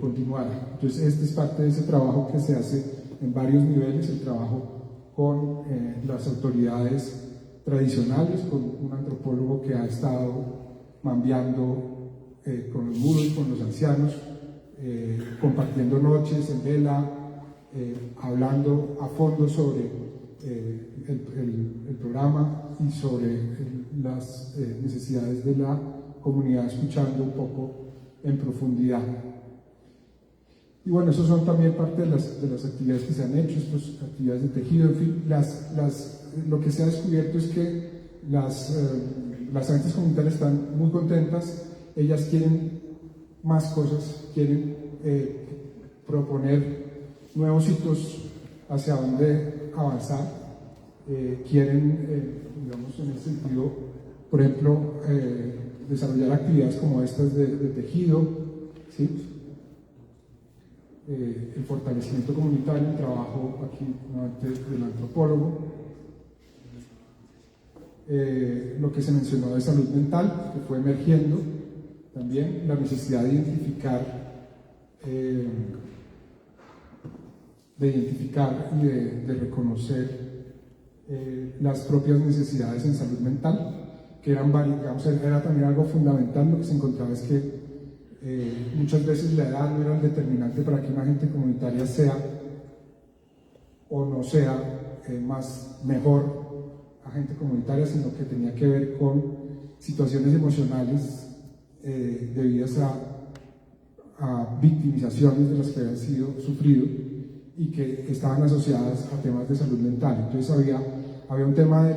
continuara. Entonces, este es parte de ese trabajo que se hace en varios niveles, el trabajo con las autoridades tradicionales, con un antropólogo que ha estado mambeando con los mudos, con los ancianos, compartiendo noches en vela, hablando a fondo sobre el programa y sobre las necesidades de la comunidad, escuchando un poco en profundidad. Y bueno, eso son también parte de las actividades que se han hecho, estas actividades de tejido, en fin. Lo que se ha descubierto es que las agentes comunitarias están muy contentas, ellas quieren más cosas, quieren proponer nuevos hitos hacia dónde avanzar, quieren, digamos, en ese sentido, por ejemplo, desarrollar actividades como estas de tejido, ¿sí? El fortalecimiento comunitario, el trabajo aquí nuevamente del antropólogo, lo que se mencionó de salud mental, que fue emergiendo también, la necesidad de identificar y de reconocer las propias necesidades en salud mental, que eran varias, digamos, era también algo fundamental. Lo que se encontraba es que muchas veces la edad no era el determinante para que una agente comunitaria sea o no sea mejor agente comunitaria, sino que tenía que ver con situaciones emocionales debidas a victimizaciones de las que habían sido sufrido y que estaban asociadas a temas de salud mental. Entonces había un tema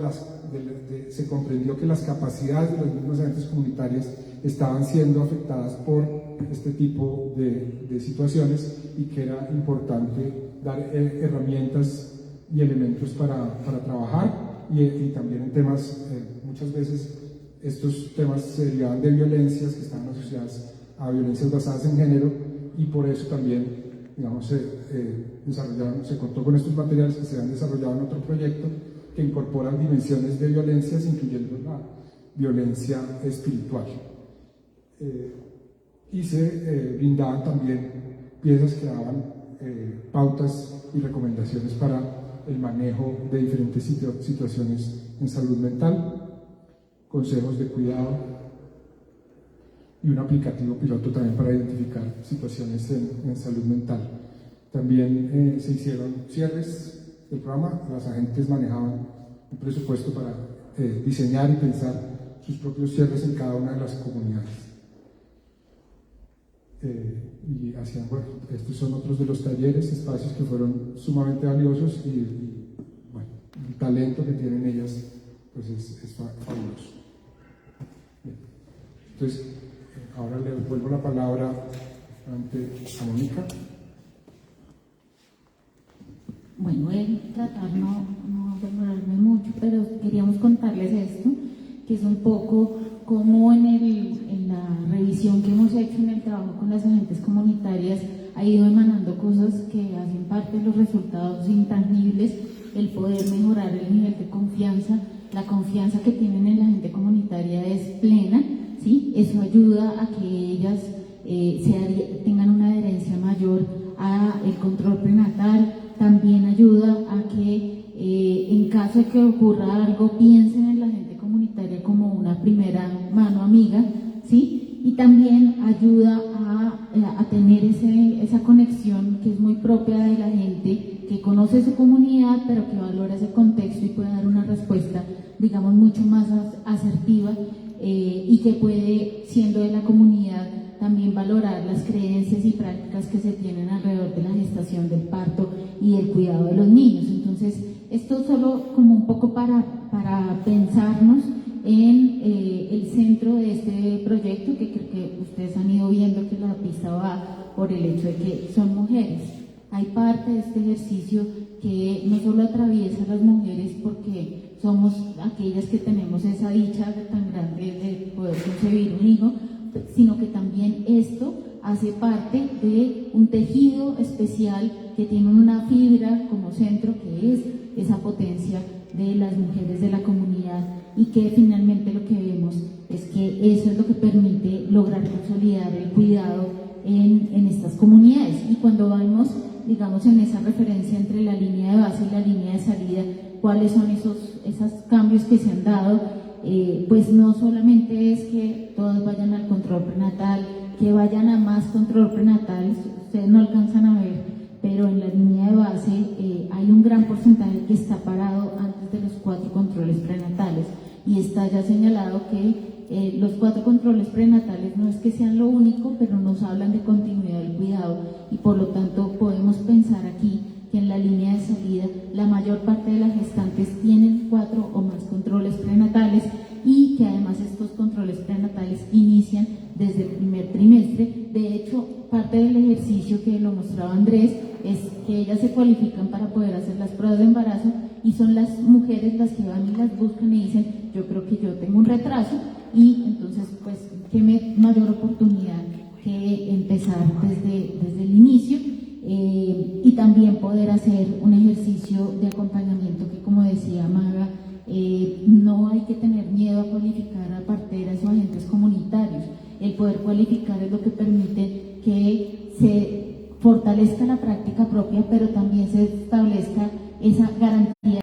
se comprendió que las capacidades de las mismas agentes comunitarias estaban siendo afectadas por este tipo de situaciones, y que era importante dar herramientas y elementos para trabajar, y también en temas, muchas veces estos temas se derivaban de violencias que estaban asociadas a violencias basadas en género, y por eso también, digamos, se contó con estos materiales que se han desarrollado en otro proyecto que incorporan dimensiones de violencias, incluyendo la violencia espiritual. Y se brindaban también piezas que daban pautas y recomendaciones para el manejo de diferentes situaciones en salud mental, consejos de cuidado y un aplicativo piloto también para identificar situaciones en salud mental. También se hicieron cierres del programa, las agentes manejaban un presupuesto para diseñar y pensar sus propios cierres en cada una de las comunidades. Y hacían, bueno, estos son otros de los talleres, espacios que fueron sumamente valiosos y bueno, el talento que tienen ellas pues es fabuloso. Bien. Entonces, ahora le devuelvo la palabra a Mónica. Bueno, voy a tratar no demorarme mucho, pero queríamos contarles esto, que es un poco como en la revisión que hemos hecho en el trabajo con las agentes comunitarias ha ido emanando cosas que hacen parte de los resultados intangibles, el poder mejorar el nivel de confianza, la confianza que tienen en la agente comunitaria es plena, ¿sí? Eso ayuda a que ellas tengan una adherencia mayor al control prenatal, también ayuda a que en caso de que ocurra algo piensen en la agente comunitaria como una primera mano amiga, ¿sí? Y también ayuda a tener esa conexión que es muy propia de la gente que conoce su comunidad pero que valora ese contexto y puede dar una respuesta, digamos, mucho más asertiva y que puede, siendo de la comunidad, también valorar las creencias y prácticas que se tienen alrededor de la gestación, del parto y del cuidado de los niños. Entonces, esto solo como un poco para pensarnos en el centro de este proyecto, que creo que ustedes han ido viendo que la pista va por el hecho de que son mujeres. Hay parte de este ejercicio que no solo atraviesa a las mujeres porque somos aquellas que tenemos esa dicha tan grande de poder concebir un hijo, sino que también esto hace parte de un tejido especial que tiene una fibra como centro, que es esa potencia de las mujeres de la comunidad, y que finalmente lo que vemos es que eso es lo que permite lograr consolidar el cuidado en estas comunidades. Y cuando vamos, digamos, en esa referencia entre la línea de base y la línea de salida, cuáles son esos cambios que se han dado, pues no solamente es que todas vayan al control prenatal, que vayan a más control prenatal, ustedes no alcanzan a ver, pero en la línea de base hay un gran porcentaje que está parado antes de los 4 controles prenatales, y está ya señalado que los 4 controles prenatales no es que sean lo único, pero nos hablan de continuidad del cuidado, y por lo tanto podemos pensar aquí que en la línea de salida la mayor parte de las gestantes tienen 4 o más controles prenatales, y que además estos controles prenatales inician desde el primer trimestre. De hecho, parte del ejercicio que lo mostraba Andrés es que ellas se cualifican para poder hacer las pruebas de embarazo, y son las mujeres las que van y las buscan y dicen: yo creo que yo tengo un retraso, y entonces pues qué mayor oportunidad que empezar desde el inicio. Y también poder hacer un ejercicio de acompañamiento que, como decía Maga, no hay que tener miedo a cualificar a parteras o agentes comunitarios. El poder cualificar es lo que permite que se fortalezca la práctica propia, pero también se establezca esa garantía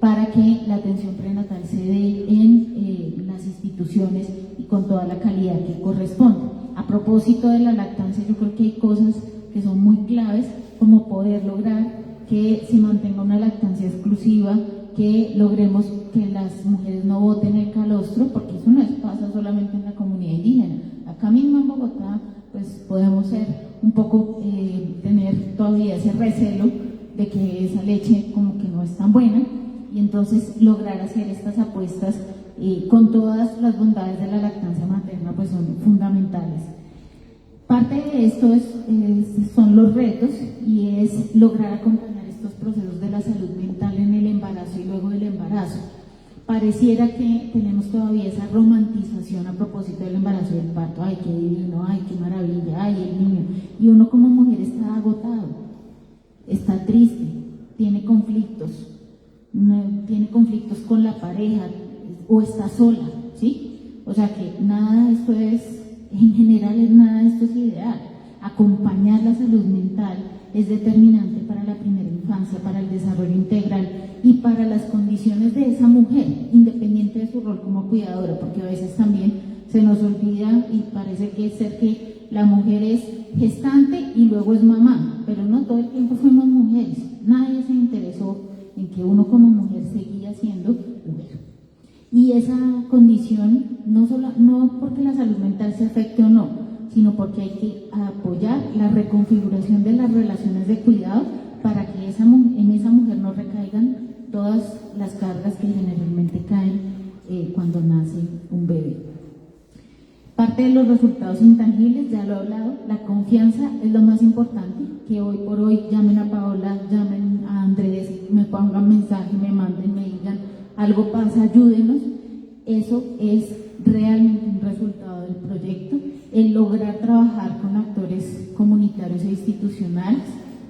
para que la atención prenatal se dé en las instituciones y con toda la calidad que corresponde. A propósito de la lactancia, yo creo que hay cosas que son muy claves, como poder lograr que se mantenga una lactancia exclusiva, que logremos que las mujeres no boten el calostro, porque eso no pasa solamente en la comunidad indígena. Acá mismo en Bogotá, pues podemos ser un poco, tener todavía ese recelo de que esa leche como que no es tan buena, y entonces lograr hacer estas apuestas con todas las bondades de la lactancia materna pues son fundamentales. Parte de esto son los retos, y es lograr acompañar estos procesos de la salud mental en el embarazo y luego del embarazo. Pareciera que tenemos todavía esa romantización a propósito del embarazo y del parto: ay, qué divino, ay, qué maravilla, ay, el niño. Y uno como mujer está agotado, está triste, tiene conflictos con la pareja, o está sola, ¿sí? O sea que nada de esto en general nada de esto es ideal. Acompañar la salud mental es determinante para la primera infancia, para el desarrollo integral y para las condiciones de esa mujer, independiente de su rol como cuidadora, porque a veces también se nos olvida y parece que la mujer es gestante y luego es mamá, pero no todo el tiempo fuimos mujeres. Nadie se interesó en que uno como mujer seguía siendo mujer. Y esa condición, no porque la salud mental se afecte o no, sino porque hay que apoyar la reconfiguración de las relaciones de cuidado para que en esa mujer no recaigan todas las cargas que generalmente caen cuando nace un bebé. Parte de los resultados intangibles, ya lo he hablado, la confianza es lo más importante, que hoy por hoy llamen a Paola, llamen a Andrés, me pongan mensaje, me manden, me digan, algo pasa, ayúdenos. Eso es realmente un resultado del proyecto, el lograr trabajar con actores comunitarios e institucionales,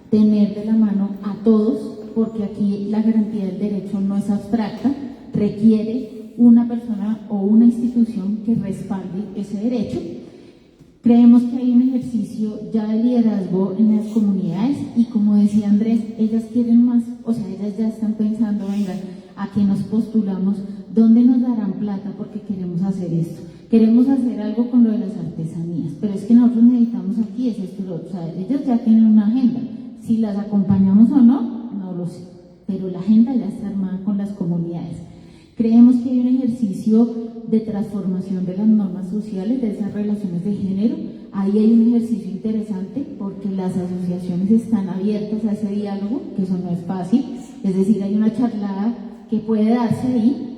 tener de la mano a todos, porque aquí la garantía del derecho no es abstracta, requiere una persona o una institución que respalde ese derecho. Creemos que hay un ejercicio ya de liderazgo en las comunidades y, como decía Andrés, ellas quieren más, o sea, ellas ya están pensando, venga, ¿a qué nos postulamos? ¿Dónde nos darán plata porque queremos hacer esto? Queremos hacer algo con lo de las artesanías, pero es que nosotros necesitamos aquí, es esto, o sea, ellas ya tienen una agenda. Si las acompañamos o no, no lo sé, pero la agenda ya está armada con las comunidades. Creemos que hay un ejercicio de transformación de las normas sociales, de esas relaciones de género. Ahí hay un ejercicio interesante porque las asociaciones están abiertas a ese diálogo, que eso no es fácil. Es decir, hay una charlada que puede darse ahí,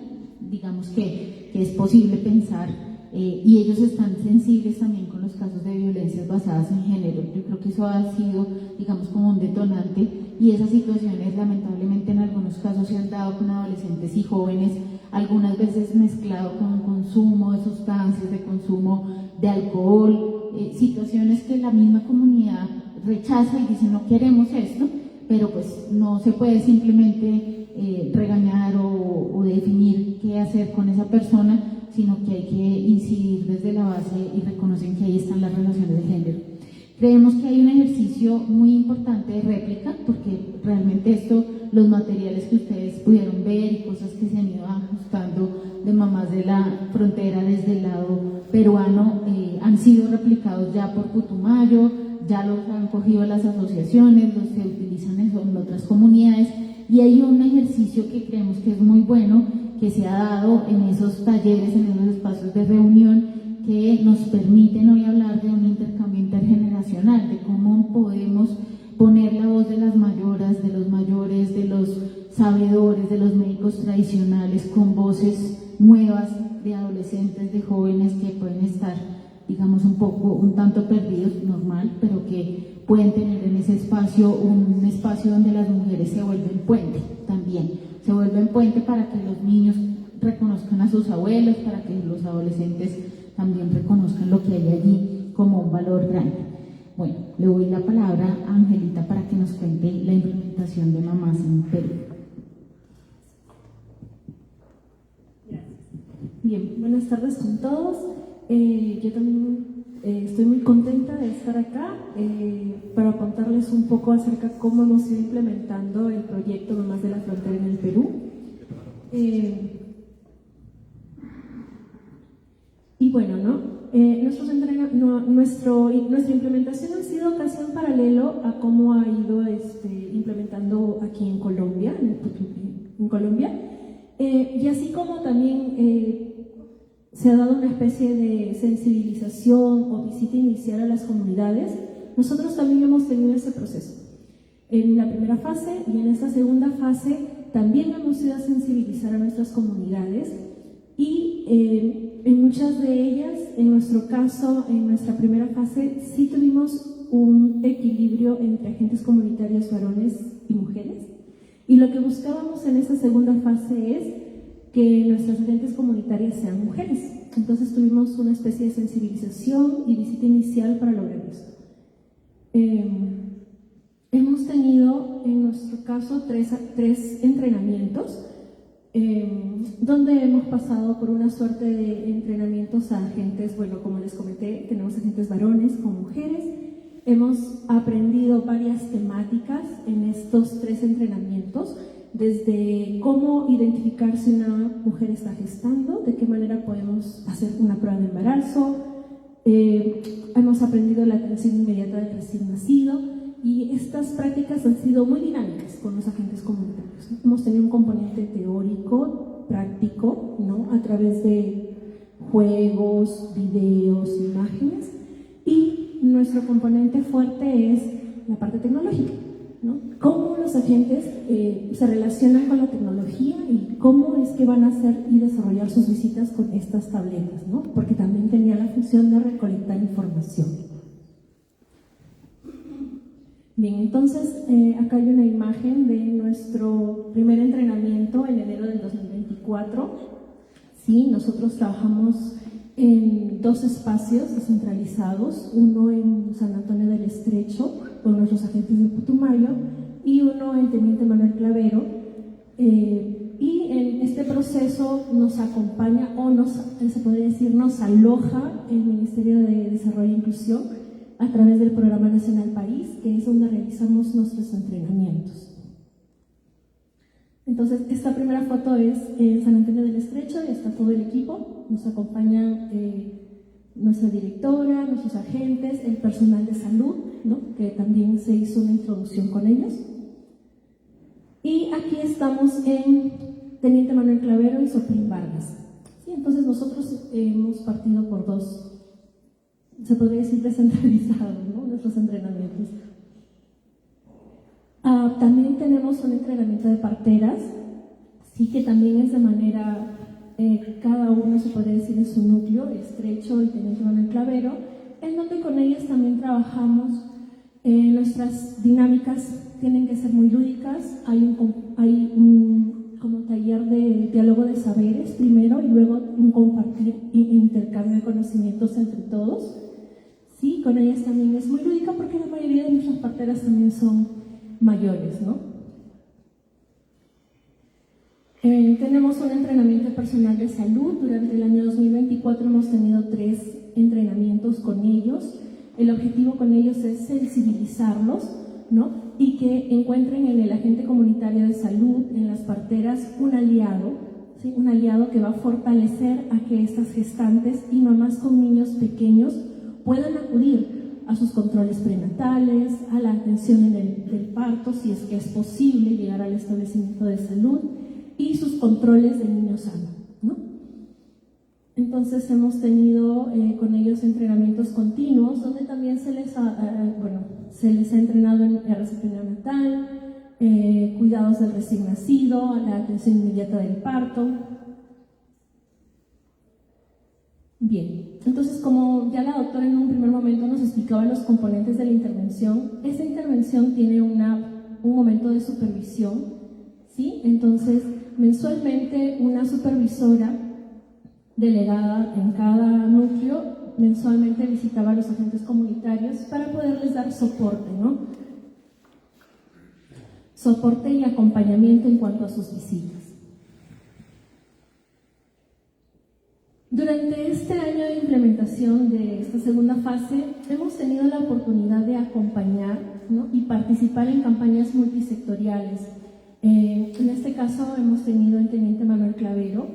digamos que es posible pensar, y ellos están sensibles también con los casos de violencias basadas en género. Yo creo que eso ha sido, digamos, como un detonante, y esas situaciones lamentablemente en algunos casos se han dado con adolescentes y jóvenes, algunas veces mezclado con consumo de sustancias, de consumo de alcohol, situaciones que la misma comunidad rechaza y dice no queremos esto, pero pues no se puede simplemente regañar o definir qué hacer con esa persona, sino que hay que incidir desde la base y reconocen que ahí están las relaciones de género. Creemos que hay un ejercicio muy importante de réplica, porque realmente los materiales que ustedes pudieron ver y cosas que se han ido ajustando de mamás de la frontera desde el lado peruano han sido replicados ya por Putumayo, ya los han cogido las asociaciones, los se utilizan en otras comunidades, y hay un ejercicio que creemos que es muy bueno, que se ha dado en esos talleres, en esos espacios de reunión, que nos permiten hoy hablar de un intercambio intergeneracional, de cómo podemos poner la voz de las mayoras, de los mayores, de los sabedores, de los médicos tradicionales, con voces nuevas de adolescentes, de jóvenes que pueden estar, digamos, un tanto perdidos, normal, pero que pueden tener en ese espacio un espacio donde las mujeres se vuelven puente también, se vuelven puente para que los niños reconozcan a sus abuelos, para que los adolescentes también reconozcan lo que hay allí como un valor grande. Bueno, le doy la palabra a Angelita para que nos cuente la implementación de mamás en Perú. Bien, buenas tardes con todos. Yo también estoy muy contenta de estar acá para contarles un poco acerca de cómo hemos ido implementando el proyecto Mamás de la Frontera en el Perú. Y bueno, nuestra implementación ha sido casi en paralelo a cómo ha ido implementando aquí en Colombia, y así como también se ha dado una especie de sensibilización o visita inicial a las comunidades, nosotros también hemos tenido ese proceso. En la primera fase y en esta segunda fase también hemos ido a sensibilizar a nuestras comunidades y en muchas de ellas, en nuestro caso, en nuestra primera fase, sí tuvimos un equilibrio entre agentes comunitarios varones y mujeres, y lo que buscábamos en esta segunda fase es que nuestras agentes comunitarias sean mujeres. Entonces tuvimos una especie de sensibilización y visita inicial para lograr esto. Hemos tenido, en nuestro caso, tres entrenamientos, donde hemos pasado por una suerte de entrenamientos a agentes, bueno, como les comenté, tenemos agentes varones con mujeres. Hemos aprendido varias temáticas en estos tres entrenamientos, desde cómo identificar si una mujer está gestando, de qué manera podemos hacer una prueba de embarazo, Hemos aprendido la atención inmediata del recién nacido y estas prácticas han sido muy dinámicas con los agentes comunitarios. Hemos tenido un componente teórico, práctico, ¿no? A través de juegos, videos, imágenes, y nuestro componente fuerte es la parte tecnológica, ¿no? Cómo los agentes se relacionan con la tecnología y cómo es que van a hacer y desarrollar sus visitas con estas tabletas, ¿no? Porque también tenía la función de recolectar información. Bien, entonces acá hay una imagen de nuestro primer entrenamiento en enero del 2024. Sí, nosotros trabajamos en 2 espacios descentralizados, uno en San Antonio del Estrecho con nuestros agentes de Putumayo y uno en Teniente Manuel Clavero, y en este proceso nos acompaña se podría decir, nos aloja el Ministerio de Desarrollo e Inclusión a través del Programa Nacional País, que es donde realizamos nuestros entrenamientos. Entonces, esta primera foto es en San Antonio del Estrecho y está todo el equipo. Nos acompaña nuestra directora, nuestros agentes, el personal de salud, ¿no? Que también se hizo una introducción con ellos. Y aquí estamos en Teniente Manuel Clavero y Soplín Vargas. ¿Sí? Entonces, nosotros hemos partido por 2, se podría decir, descentralizados, ¿no? Nuestros entrenamientos. También tenemos un entrenamiento de parteras, sí, que también es de manera, cada uno se podría decir en su núcleo, Estrecho y Teniente Manuel Clavero, en donde con ellas también trabajamos. Nuestras dinámicas tienen que ser muy lúdicas, hay un como taller de diálogo de saberes primero y luego un compartir e intercambio de conocimientos entre todos. Sí, con ellas también es muy lúdica porque la mayoría de nuestras parteras también son mayores, ¿no? Tenemos un entrenamiento personal de salud. Durante el año 2024 hemos tenido 3 entrenamientos con ellos. El objetivo con ellos es sensibilizarlos, ¿no? Y que encuentren en el agente comunitario de salud, en las parteras, un aliado, ¿sí? Un aliado que va a fortalecer a que estas gestantes y mamás con niños pequeños puedan acudir a sus controles prenatales, a la atención del parto, si es que es posible llegar al establecimiento de salud, y sus controles de niño sano, ¿no? Entonces hemos tenido con ellos entrenamientos continuos, donde también se les ha entrenado en RCP neonatal, cuidados del recién nacido, a la atención inmediata del parto. Bien, entonces como ya la doctora en un primer momento nos explicaba los componentes de la intervención, esa intervención tiene un momento de supervisión, ¿sí? Entonces mensualmente una supervisora delegada en cada núcleo mensualmente visitaba a los agentes comunitarios para poderles dar soporte, ¿no? Soporte y acompañamiento en cuanto a sus visitas. Durante este año de implementación de esta segunda fase, hemos tenido la oportunidad de acompañar, ¿no? Y participar en campañas multisectoriales. En este caso hemos tenido el Teniente Manuel Clavero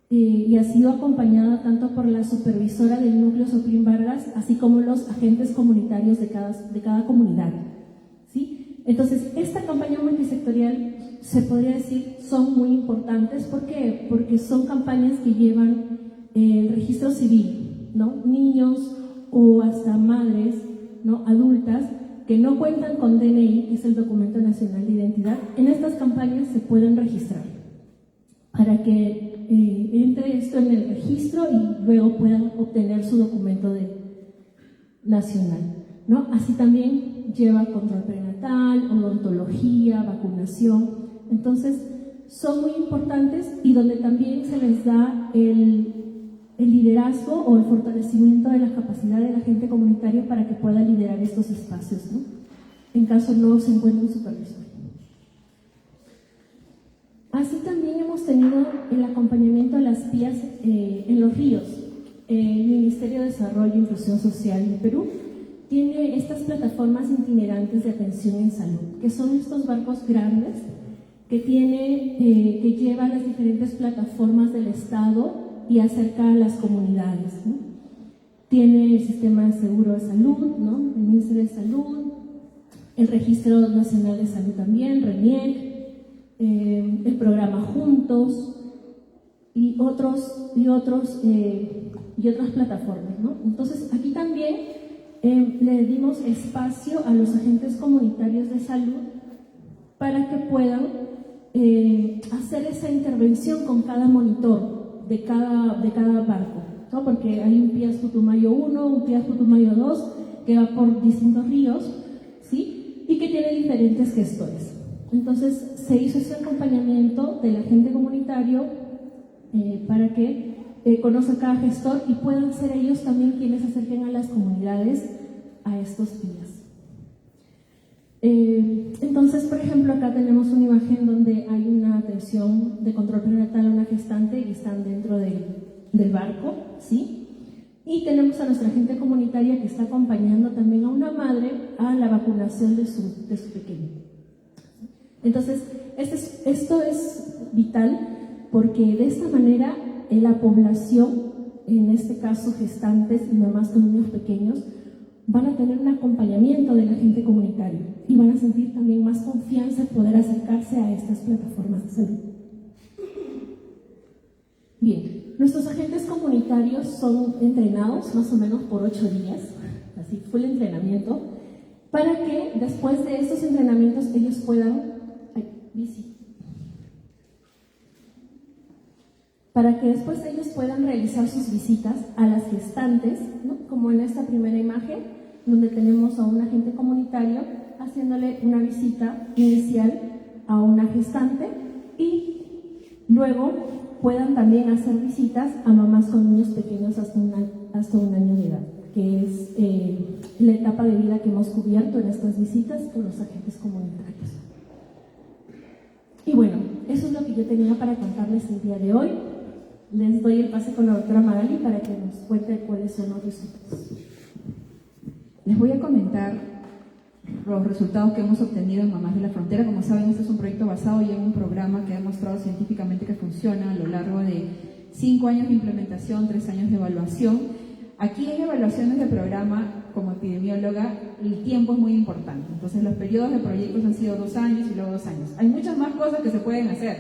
y ha sido acompañada tanto por la supervisora del núcleo Soplín Vargas, así como los agentes comunitarios de cada comunidad, ¿sí? Entonces, esta campaña multisectorial, se podría decir, son muy importantes. ¿Por qué? Porque son campañas que llevan el registro civil, ¿no? Niños o hasta madres, ¿no? Adultas que no cuentan con DNI, que es el Documento Nacional de Identidad. En estas campañas se pueden registrar para que entre esto en el registro y luego puedan obtener su documento nacional, ¿no? Así también lleva control prenatal, odontología, vacunación. Entonces son muy importantes y donde también se les da el liderazgo o el fortalecimiento de la capacidad del agente comunitario para que pueda liderar estos espacios, ¿no? En caso no se encuentre un supervisor. Así también hemos tenido el acompañamiento a las PIAs en los ríos. El Ministerio de Desarrollo e Inclusión Social de Perú tiene estas plataformas itinerantes de atención en salud, que son estos barcos grandes que llevan las diferentes plataformas del Estado y acerca a las comunidades, ¿no? tiene el Sistema de Seguro de Salud, ¿no? El Ministerio de Salud, el Registro Nacional de Salud también, RENIEC, el programa Juntos y otras plataformas, ¿no? Entonces, aquí también le dimos espacio a los agentes comunitarios de salud para que puedan hacer esa intervención con cada monitor de cada barco, ¿no? Porque hay un Pias Putumayo 1, un Pias Putumayo 2 que va por distintos ríos, ¿sí? Y que tiene diferentes gestores. Entonces se hizo ese acompañamiento del agente comunitario para que conozca cada gestor y puedan ser ellos también quienes acerquen a las comunidades a estos Pias. Entonces, por ejemplo, acá tenemos una imagen donde hay una atención de control prenatal a una gestante y están dentro del barco, ¿sí? Y tenemos a nuestra agente comunitaria que está acompañando también a una madre a la vacunación de su pequeño. Entonces, esto es vital porque de esta manera la población, en este caso gestantes y mamás con niños pequeños, van a tener un acompañamiento del agente comunitario y van a sentir también más confianza en poder acercarse a estas plataformas de salud. Bien, nuestros agentes comunitarios son entrenados más o menos por 8 días, así fue el entrenamiento, para que después de estos entrenamientos ellos puedan realizar sus visitas a las gestantes, ¿no? Como en esta primera imagen, donde tenemos a un agente comunitario haciéndole una visita inicial a una gestante y luego puedan también hacer visitas a mamás con niños pequeños hasta un año de edad, que es la etapa de vida que hemos cubierto en estas visitas con los agentes comunitarios. Y bueno, eso es lo que yo tenía para contarles el día de hoy. Les doy el pase con la doctora Magali para que nos cuente cuáles son los resultados. Les voy a comentar los resultados que hemos obtenido en Mamás de la Frontera. Como saben, este es un proyecto basado ya en un programa que ha demostrado científicamente que funciona a lo largo de 5 años de implementación, 3 años de evaluación. Aquí en evaluaciones de programa, como epidemióloga, el tiempo es muy importante. Entonces, los periodos de proyectos han sido 2 años y luego 2 años. Hay muchas más cosas que se pueden hacer,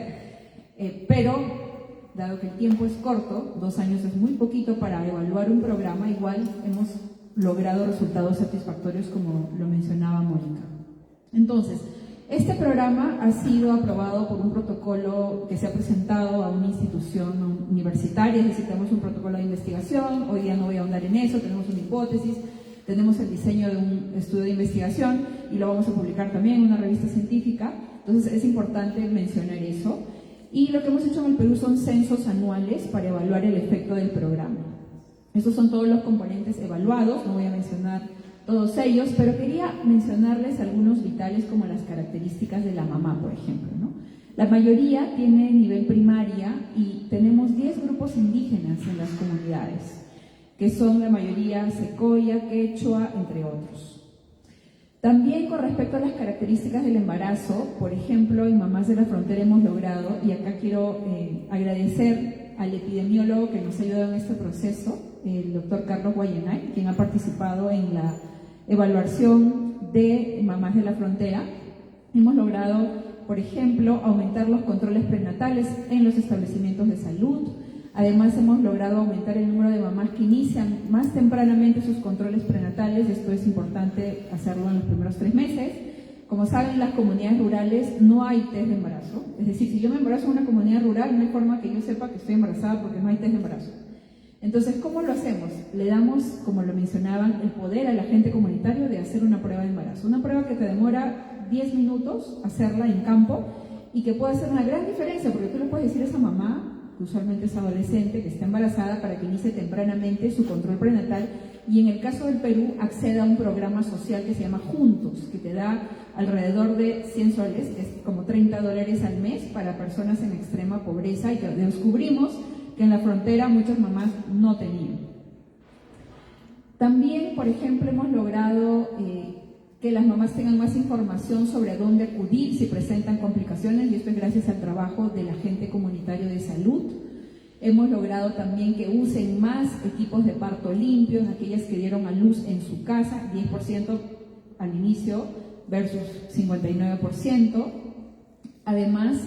pero dado que el tiempo es corto, 2 años es muy poquito para evaluar un programa, igual hemos logrado resultados satisfactorios como lo mencionaba Mónica. Entonces, este programa ha sido aprobado por un protocolo que se ha presentado a una institución universitaria, es decir, tenemos un protocolo de investigación, hoy día no voy a ahondar en eso, tenemos una hipótesis, tenemos el diseño de un estudio de investigación y lo vamos a publicar también en una revista científica, entonces es importante mencionar eso. Y lo que hemos hecho en el Perú son censos anuales para evaluar el efecto del programa. Estos son todos los componentes evaluados, no voy a mencionar todos ellos, pero quería mencionarles algunos vitales como las características de la mamá, por ejemplo, ¿no? La mayoría tiene nivel primaria y tenemos 10 grupos indígenas en las comunidades, que son la mayoría secoya, quechua, entre otros. También con respecto a las características del embarazo, por ejemplo, en Mamás de la Frontera hemos logrado, y acá quiero agradecer al epidemiólogo que nos ha ayudado en este proceso, el doctor Carlos Guayenay, quien ha participado en la evaluación de Mamás de la Frontera. Hemos logrado, por ejemplo, aumentar los controles prenatales en los establecimientos de salud. Además, hemos logrado aumentar el número de mamás que inician más tempranamente sus controles prenatales. Esto es importante hacerlo en los primeros 3 meses. Como saben, en las comunidades rurales no hay test de embarazo. Es decir, si yo me embarazo en una comunidad rural, no hay forma que yo sepa que estoy embarazada porque no hay test de embarazo. Entonces, ¿cómo lo hacemos? Le damos, como lo mencionaban, el poder al agente comunitario de hacer una prueba de embarazo. Una prueba que te demora 10 minutos hacerla en campo y que puede hacer una gran diferencia, porque tú le puedes decir a esa mamá, que usualmente es adolescente, que está embarazada, para que inicie tempranamente su control prenatal y en el caso del Perú acceda a un programa social que se llama Juntos, que te da alrededor de 100 soles, que es como $30 al mes para personas en extrema pobreza y que descubrimos que en la frontera muchas mamás no tenían. También, por ejemplo, hemos logrado que las mamás tengan más información sobre dónde acudir si presentan complicaciones, y esto es gracias al trabajo del agente comunitario de salud. Hemos logrado también que usen más equipos de parto limpio en aquellas que dieron a luz en su casa, 10% al inicio versus 59%. Además,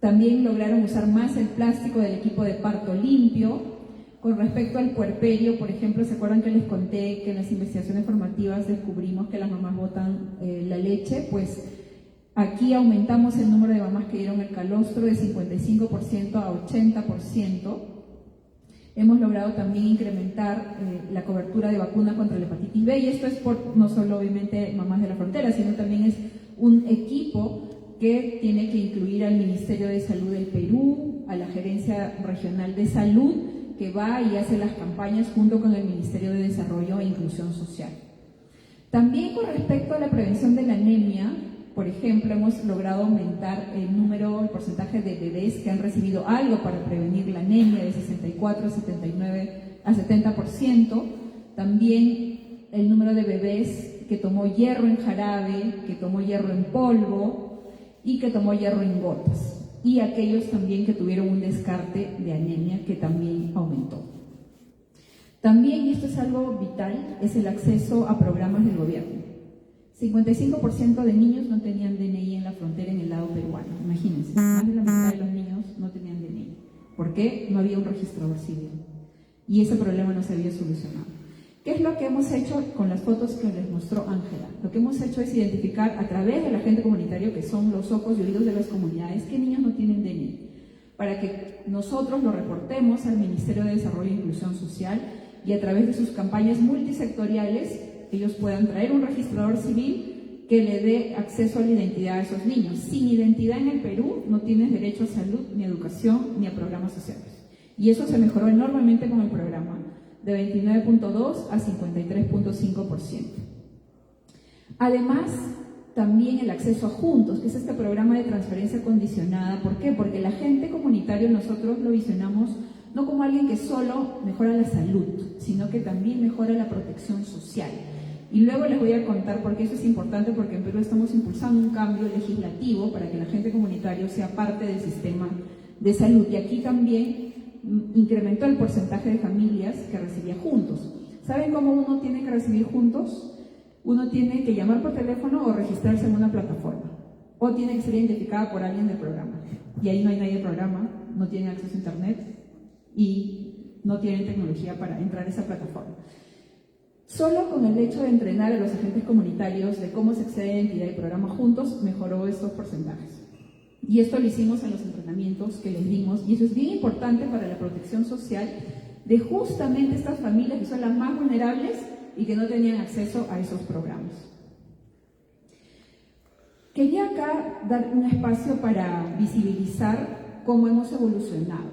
también lograron usar más el plástico del equipo de parto limpio. Con respecto al puerperio, por ejemplo, ¿se acuerdan que les conté que en las investigaciones formativas descubrimos que las mamás botan la leche? Pues aquí aumentamos el número de mamás que dieron el calostro de 55% a 80%. Hemos logrado también incrementar la cobertura de vacuna contra la hepatitis B, y esto es por no solo obviamente Mamás de la Frontera, sino también es un equipo que tiene que incluir al Ministerio de Salud del Perú, a la Gerencia Regional de Salud, que va y hace las campañas junto con el Ministerio de Desarrollo e Inclusión Social. También con respecto a la prevención de la anemia, por ejemplo, hemos logrado aumentar el porcentaje de bebés que han recibido algo para prevenir la anemia de 64 a 79 a 70%. También el número de bebés que tomó hierro en jarabe, que tomó hierro en polvo y que tomó hierro en gotas. Y aquellos también que tuvieron un descarte de anemia, que también aumentó. También, y esto es algo vital, es el acceso a programas del gobierno. 55% de niños no tenían DNI en la frontera en el lado peruano. Imagínense, más de la mitad de los niños no tenían DNI. ¿Por qué? No había un registrador civil. Y ese problema no se había solucionado. ¿Qué es lo que hemos hecho con las fotos que les mostró Ángela? Lo que hemos hecho es identificar a través del agente comunitario, que son los ojos y oídos de las comunidades, qué niños no tienen DNI, para que nosotros lo reportemos al Ministerio de Desarrollo e Inclusión Social, y a través de sus campañas multisectoriales ellos puedan traer un registrador civil que le dé acceso a la identidad a esos niños. Sin identidad en el Perú no tienes derecho a salud, ni a educación, ni a programas sociales. Y eso se mejoró enormemente con el programa, de 29.2 a 53.5%. Además, también el acceso a Juntos, que es este programa de transferencia condicionada. ¿Por qué? Porque el agente comunitario nosotros lo visionamos no como alguien que solo mejora la salud, sino que también mejora la protección social. Y luego les voy a contar por qué eso es importante, porque en Perú estamos impulsando un cambio legislativo para que el agente comunitario sea parte del sistema de salud. Y aquí también incrementó el porcentaje de familias que recibía Juntos. ¿Saben cómo uno tiene que recibir Juntos? Uno tiene que llamar por teléfono o registrarse en una plataforma, o tiene que ser identificada por alguien del programa. Y ahí no hay nadie del programa, no tienen acceso a internet y no tienen tecnología para entrar a esa plataforma. Solo con el hecho de entrenar a los agentes comunitarios de cómo se accede a la identidad y programa Juntos, mejoró estos porcentajes. Y esto lo hicimos en los entrenamientos que les dimos, y eso es bien importante para la protección social de justamente estas familias que son las más vulnerables y que no tenían acceso a esos programas. Quería acá dar un espacio para visibilizar cómo hemos evolucionado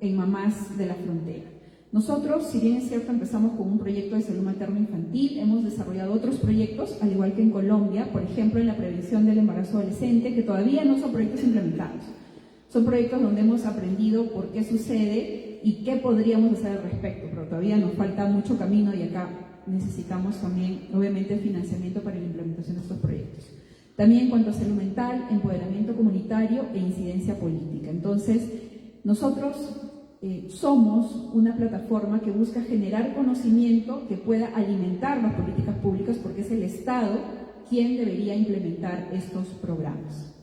en Mamás de la Frontera. Nosotros, si bien es cierto, empezamos con un proyecto de salud materno-infantil, hemos desarrollado otros proyectos, al igual que en Colombia, por ejemplo, en la prevención del embarazo adolescente, que todavía no son proyectos implementados. Son proyectos donde hemos aprendido por qué sucede y qué podríamos hacer al respecto, pero todavía nos falta mucho camino, y acá necesitamos también, obviamente, financiamiento para la implementación de estos proyectos. También en cuanto a salud mental, empoderamiento comunitario e incidencia política. Entonces, nosotros somos una plataforma que busca generar conocimiento que pueda alimentar las políticas públicas, porque es el Estado quien debería implementar estos programas.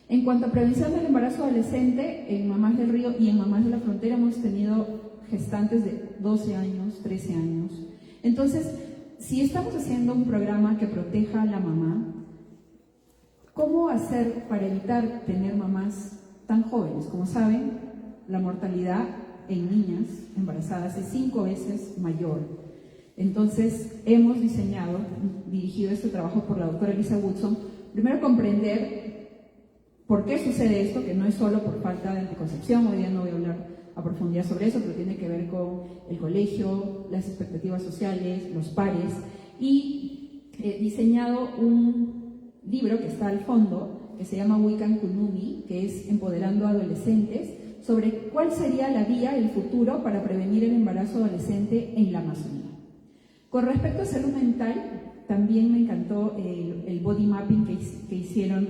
En cuanto a prevención del embarazo adolescente, en Mamás del Río y en Mamás de la Frontera hemos tenido gestantes de 12 años, 13 años. Entonces, si estamos haciendo un programa que proteja a la mamá, ¿cómo hacer para evitar tener mamás tan jóvenes? Como saben, la mortalidad en niñas embarazadas es 5 veces mayor. Entonces, hemos dirigido este trabajo por la doctora Lisa Woodson, primero comprender por qué sucede esto, que no es solo por falta de anticoncepción. Hoy día no voy a hablar a profundidad sobre eso, pero tiene que ver con el colegio, las expectativas sociales, los pares, y he diseñado un libro que está al fondo, que se llama Wikan Kunumi, que es Empoderando a Adolescentes, sobre cuál sería la vía, el futuro, para prevenir el embarazo adolescente en la Amazonía. Con respecto a salud mental, también me encantó el body mapping que hicieron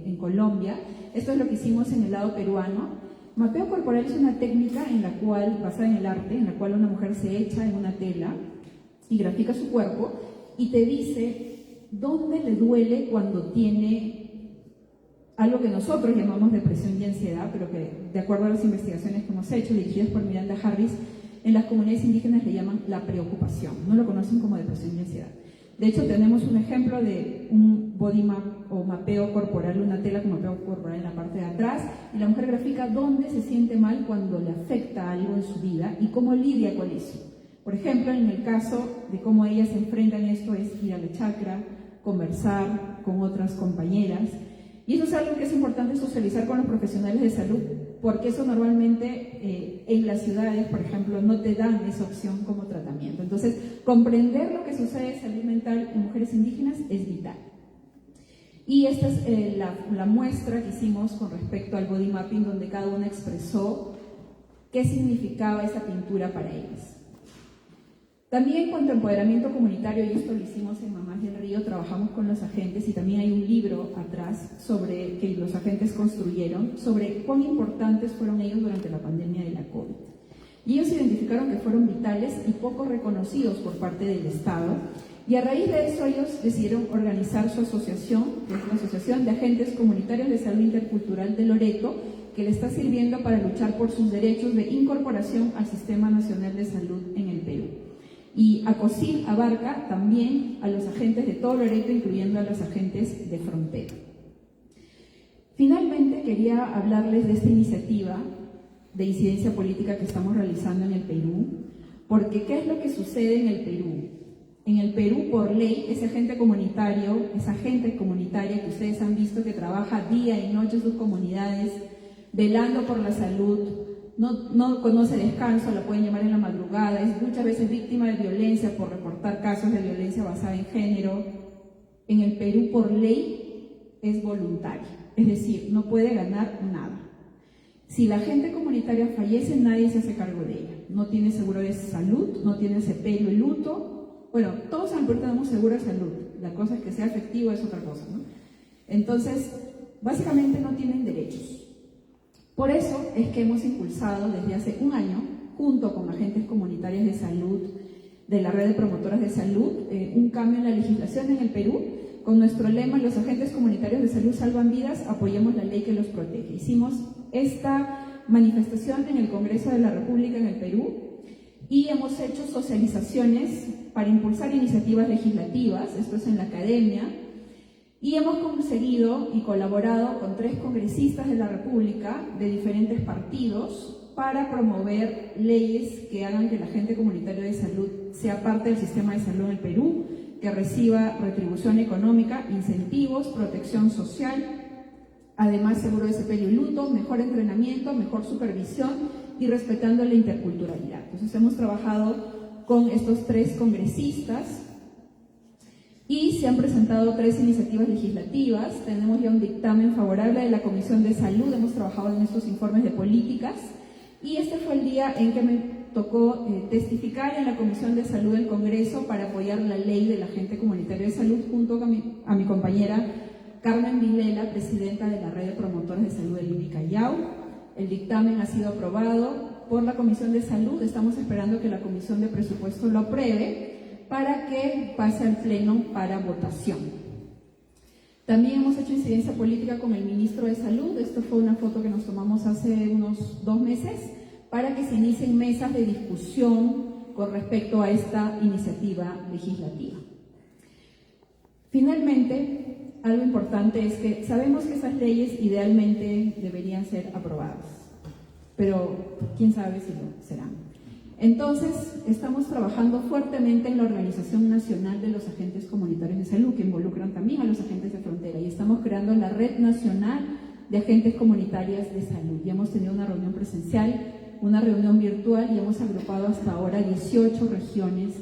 en Colombia. Esto es lo que hicimos en el lado peruano. Mapeo corporal es una técnica en la cual, basada en el arte, en la cual una mujer se echa en una tela y grafica su cuerpo y te dice dónde le duele cuando tiene algo que nosotros llamamos depresión y ansiedad, pero que de acuerdo a las investigaciones que hemos hecho, dirigidas por Miranda Harris, en las comunidades indígenas le llaman la preocupación, no lo conocen como depresión y ansiedad. De hecho, tenemos un ejemplo de un body map o mapeo corporal, una tela con mapeo corporal en la parte de atrás, y la mujer grafica dónde se siente mal cuando le afecta algo en su vida y cómo lidia con eso. Por ejemplo, en el caso de cómo ellas se enfrentan a esto es ir a la chacra, conversar con otras compañeras, y eso es algo que es importante socializar con los profesionales de salud, porque eso normalmente en las ciudades, por ejemplo, no te dan esa opción como tratamiento. Entonces, comprender lo que sucede en salud mental en mujeres indígenas es vital. Y esta es la muestra que hicimos con respecto al body mapping, donde cada una expresó qué significaba esa pintura para ellas. También en cuanto a empoderamiento comunitario, y esto lo hicimos en Mamás del Río, trabajamos con los agentes y también hay un libro atrás sobre que los agentes construyeron, sobre cuán importantes fueron ellos durante la pandemia de la COVID. Y ellos identificaron que fueron vitales y poco reconocidos por parte del Estado, y a raíz de eso ellos decidieron organizar su asociación, que es la Asociación de Agentes Comunitarios de Salud Intercultural de Loreto, que le está sirviendo para luchar por sus derechos de incorporación al Sistema Nacional de Salud en el Perú. Y ACOSIL abarca también a los agentes de todo Loreto, incluyendo a los agentes de frontera. Finalmente, quería hablarles de esta iniciativa de incidencia política que estamos realizando en el Perú, porque ¿qué es lo que sucede en el Perú? En el Perú, por ley, ese agente comunitario, esa gente comunitaria que ustedes han visto que trabaja día y noche en sus comunidades, velando por la salud, no conoce descanso, la pueden llamar en la madrugada, es muchas veces víctima de violencia por reportar casos de violencia basada en género. En el Perú, por ley, es voluntaria, es decir, no puede ganar nada. Si la gente comunitaria fallece, nadie se hace cargo de ella. No tiene seguro de salud, no tiene sepelio y luto. Bueno, todos en el Perú tenemos seguro de salud, la cosa es que sea efectivo es otra cosa, ¿no? Entonces, básicamente no tienen derechos. Por eso es que hemos impulsado desde hace un año, junto con agentes comunitarios de salud de la red de promotoras de salud, un cambio en la legislación en el Perú, con nuestro lema: los agentes comunitarios de salud salvan vidas, apoyemos la ley que los protege. Hicimos esta manifestación en el Congreso de la República en el Perú y hemos hecho socializaciones para impulsar iniciativas legislativas, esto es en la academia, y hemos conseguido y colaborado con 3 congresistas de la República de diferentes partidos para promover leyes que hagan que el agente comunitario de salud sea parte del sistema de salud en el Perú, que reciba retribución económica, incentivos, protección social, además seguro de sepelio y luto, mejor entrenamiento, mejor supervisión y respetando la interculturalidad. Entonces hemos trabajado con estos 3 congresistas y se han presentado 3 iniciativas legislativas. Tenemos ya un dictamen favorable de la Comisión de Salud, hemos trabajado en estos informes de políticas y este fue el día en que me tocó testificar en la Comisión de Salud del Congreso para apoyar la ley del agente comunitario de salud junto a mi compañera Carmen Vilela, presidenta de la red de promotoras de salud del INVI Callao. El dictamen ha sido aprobado por la Comisión de Salud, estamos esperando que la Comisión de Presupuesto lo apruebe para que pase al Pleno para votación. También hemos hecho incidencia política con el ministro de Salud. Esto fue una foto que nos tomamos hace unos 2 meses para que se inicien mesas de discusión con respecto a esta iniciativa legislativa. Finalmente, algo importante es que sabemos que esas leyes idealmente deberían ser aprobadas, pero quién sabe si lo serán. Entonces, estamos trabajando fuertemente en la Organización Nacional de los Agentes Comunitarios de Salud, que involucran también a los agentes de frontera, y estamos creando la Red Nacional de Agentes Comunitarias de Salud. Ya hemos tenido una reunión presencial, una reunión virtual y hemos agrupado hasta ahora 18 regiones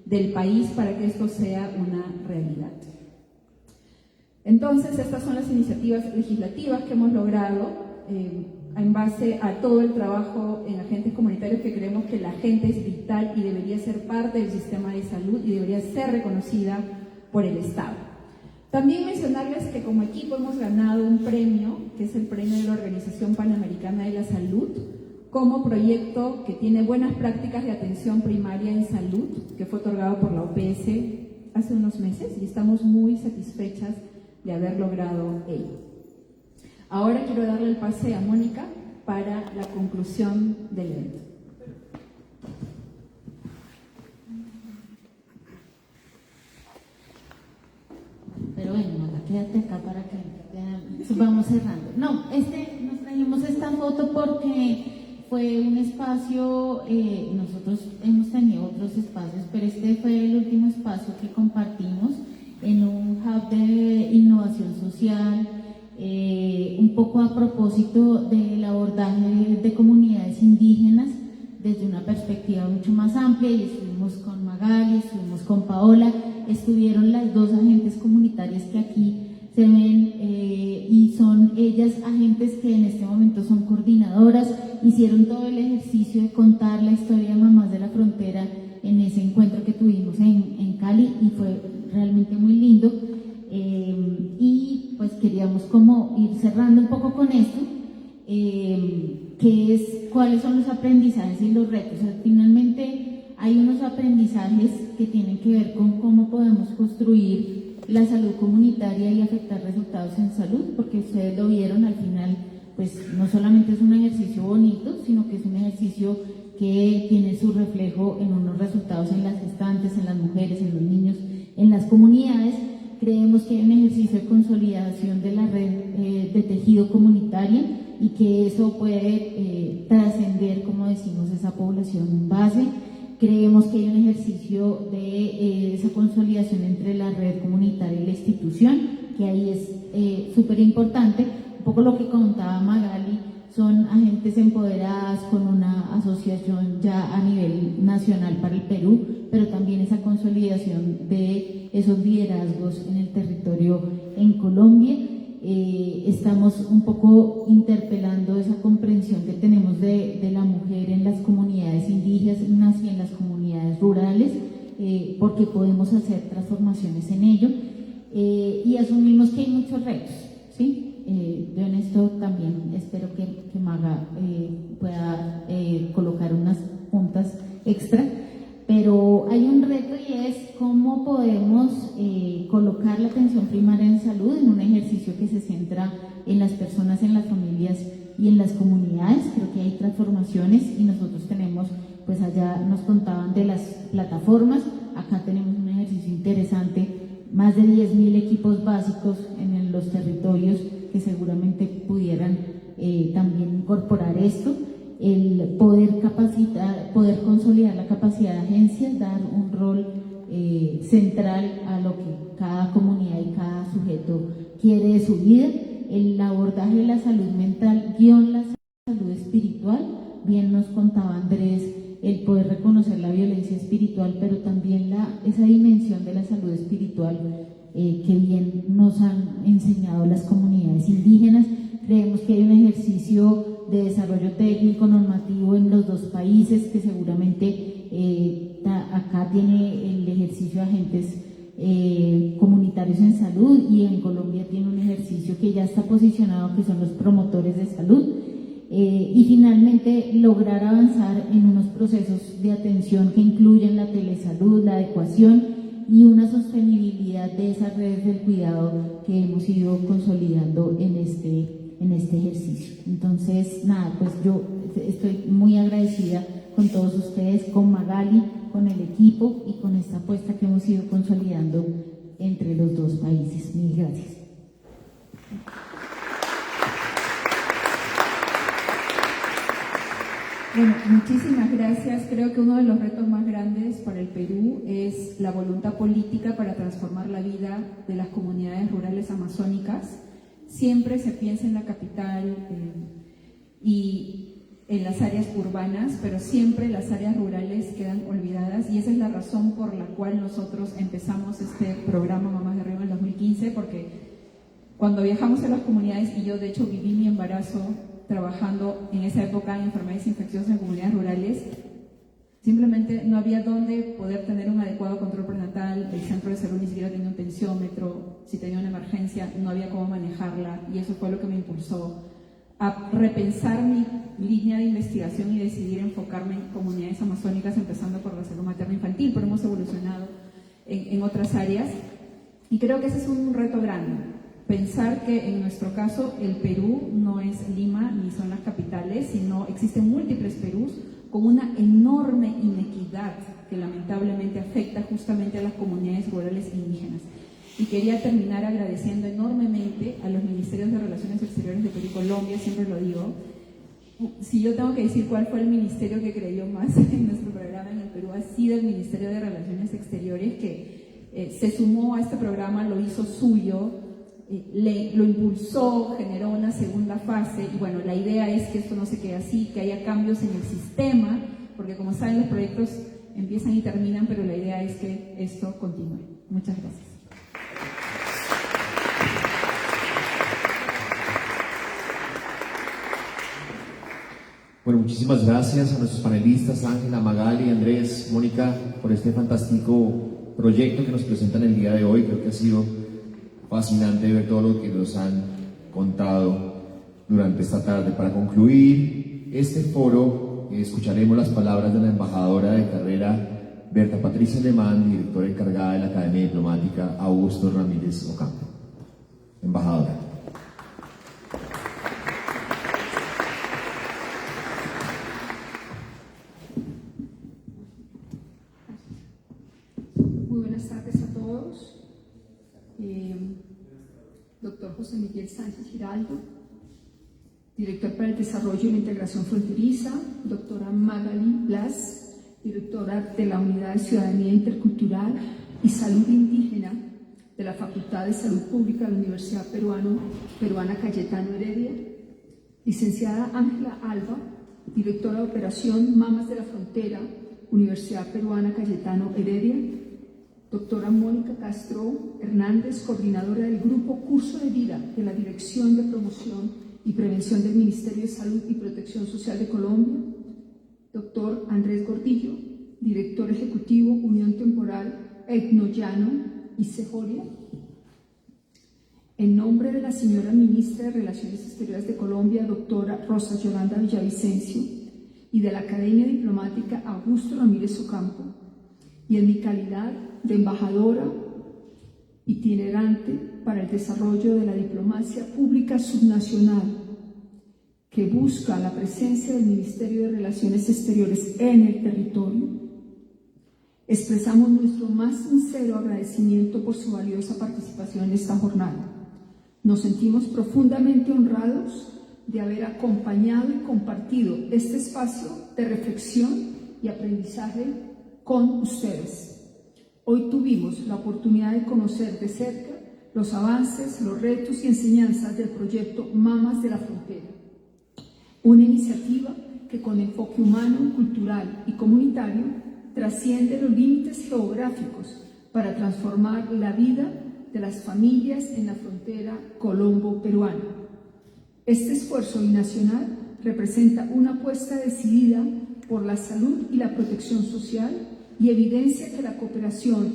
del país para que esto sea una realidad. Entonces, estas son las iniciativas legislativas que hemos logrado en base a todo el trabajo en agentes comunitarios, que creemos que la gente es vital y debería ser parte del sistema de salud y debería ser reconocida por el Estado. También mencionarles que como equipo hemos ganado un premio, que es el premio de la Organización Panamericana de la Salud, como proyecto que tiene buenas prácticas de atención primaria en salud, que fue otorgado por la OPS hace unos meses y estamos muy satisfechas de haber logrado ello. Ahora quiero darle el pase a Mónica para la conclusión del evento. Pero bueno, Maga, quédate acá para que vamos cerrando. No, nos trajimos esta foto porque fue un espacio, nosotros hemos tenido otros espacios, pero este fue el último espacio que compartimos en un hub de innovación social, un poco a propósito del abordaje de comunidades indígenas desde una perspectiva mucho más amplia, y estuvimos con Magali, estuvimos con Paola, estuvieron las dos agentes comunitarias que aquí se ven y son ellas agentes que en este momento son coordinadoras, hicieron todo el ejercicio de contar la historia de Mamás de la Frontera en ese encuentro que tuvimos en Cali y fue realmente muy lindo. Y pues queríamos como ir cerrando un poco con esto, que es cuáles son los aprendizajes y los retos. O sea, finalmente hay unos aprendizajes que tienen que ver con cómo podemos construir la salud comunitaria y afectar resultados en salud, porque ustedes lo vieron al final, pues no solamente es un ejercicio bonito, sino que es un ejercicio que tiene su reflejo en unos resultados en las gestantes, en las mujeres, en los niños, en las comunidades. Creemos que hay un ejercicio de consolidación de la red de tejido comunitario y que eso puede trascender, como decimos, esa población base. Creemos que hay un ejercicio de esa consolidación entre la red comunitaria y la institución, que ahí es súper importante. Un poco lo que contaba Magali, son agentes empoderadas con una asociación ya a nivel nacional para el Perú, pero también esa consolidación de esos liderazgos en el territorio en Colombia. Estamos un poco interpelando esa comprensión que tenemos de la mujer en las comunidades indígenas y en las comunidades rurales, porque podemos hacer transformaciones en ello, y asumimos que hay muchos retos, ¿sí? Yo en esto también espero que Maga pueda colocar unas puntas extra, pero hay un reto y es cómo podemos colocar la atención primaria en salud en un ejercicio que se centra en las personas, en las familias y en las comunidades. Creo que hay transformaciones y nosotros tenemos, pues allá nos contaban de las plataformas, acá tenemos un ejercicio interesante, más de 10.000 equipos básicos en los territorios que seguramente pudieran también incorporar esto, el poder capacitar, poder consolidar la capacidad de agencia, dar un rol central a lo que cada comunidad y cada sujeto quiere de su vida, el abordaje de la salud mental guión la salud espiritual. Bien nos contaba Andrés, el poder reconocer la violencia espiritual, pero también esa dimensión de la salud espiritual que bien nos han enseñado las comunidades indígenas. Creemos que hay un ejercicio de desarrollo técnico normativo en los dos países que seguramente acá tiene el ejercicio de agentes comunitarios en salud y en Colombia tiene un ejercicio que ya está posicionado, que son los promotores de salud. Y finalmente lograr avanzar en unos procesos de atención que incluyen la telesalud, la adecuación y una sostenibilidad de esas redes del cuidado que hemos ido consolidando en este ejercicio. Entonces, nada, pues yo estoy muy agradecida con todos ustedes, con Magali, con el equipo y con esta apuesta que hemos ido consolidando entre los dos países. Mil gracias. Bueno, muchísimas gracias. Creo que uno de los retos más grandes para el Perú es la voluntad política para transformar la vida de las comunidades rurales amazónicas. Siempre se piensa en la capital y en las áreas urbanas, pero siempre las áreas rurales quedan olvidadas, y esa es la razón por la cual nosotros empezamos este programa Mamás de Río en el 2015, porque cuando viajamos a las comunidades, y yo de hecho viví mi embarazo trabajando en esa época en enfermedades infecciosas en comunidades rurales, simplemente no había dónde poder tener un adecuado control prenatal, el centro de salud ni siquiera tenía un tensiómetro, si tenía una emergencia no había cómo manejarla, y eso fue lo que me impulsó a repensar mi línea de investigación y decidir enfocarme en comunidades amazónicas, empezando por la salud materna infantil, pero hemos evolucionado en otras áreas. Y creo que ese es un reto grande, pensar que en nuestro caso el Perú no es Lima ni son las capitales, sino existen múltiples Perús con una enorme inequidad que lamentablemente afecta justamente a las comunidades rurales e indígenas. Y quería terminar agradeciendo enormemente a los Ministerios de Relaciones Exteriores de Perú y Colombia, siempre lo digo. Si yo tengo que decir cuál fue el ministerio que creyó más en nuestro programa en el Perú, ha sido el Ministerio de Relaciones Exteriores, que se sumó a este programa, lo hizo suyo, lo impulsó, generó una segunda fase, y bueno, la idea es que esto no se quede así, que haya cambios en el sistema, porque como saben los proyectos empiezan y terminan, pero la idea es que esto continúe. Muchas gracias. Bueno, muchísimas gracias a nuestros panelistas, Ángela, Magali, Andrés, Mónica, por este fantástico proyecto que nos presentan el día de hoy. Creo que ha sido fascinante ver todo lo que nos han contado durante esta tarde. Para concluir este foro, escucharemos las palabras de la embajadora de carrera Berta Patricia Alemán, directora encargada de la Academia Diplomática Augusto Ramírez Ocampo. Embajadora. Doctor José Miguel Sánchez Giraldo, director para el desarrollo y la integración fronteriza, doctora Magali Blas, directora de la Unidad de Ciudadanía Intercultural y Salud Indígena de la Facultad de Salud Pública de la Universidad Peruana Cayetano Heredia, licenciada Ángela Alba, directora de Operación Mamas de la Frontera, Universidad Peruana Cayetano Heredia, doctora Mónica Castro Hernández, coordinadora del Grupo Curso de Vida de la Dirección de Promoción y Prevención del Ministerio de Salud y Protección Social de Colombia, doctor Andrés Gordillo, director ejecutivo Unión Temporal Etnollano y Cejoria. En nombre de la señora Ministra de Relaciones Exteriores de Colombia, doctora Rosa Yolanda Villavicencio, y de la Academia Diplomática Augusto Ramírez Ocampo, y en mi calidad de embajadora itinerante para el desarrollo de la diplomacia pública subnacional, que busca la presencia del Ministerio de Relaciones Exteriores en el territorio, expresamos nuestro más sincero agradecimiento por su valiosa participación en esta jornada. Nos sentimos profundamente honrados de haber acompañado y compartido este espacio de reflexión y aprendizaje con ustedes. Hoy tuvimos la oportunidad de conocer de cerca los avances, los retos y enseñanzas del proyecto Mamas de la Frontera, una iniciativa que con enfoque humano, cultural y comunitario trasciende los límites geográficos para transformar la vida de las familias en la frontera colombo-peruana. Este esfuerzo binacional representa una apuesta decidida por la salud y la protección social y evidencia que la cooperación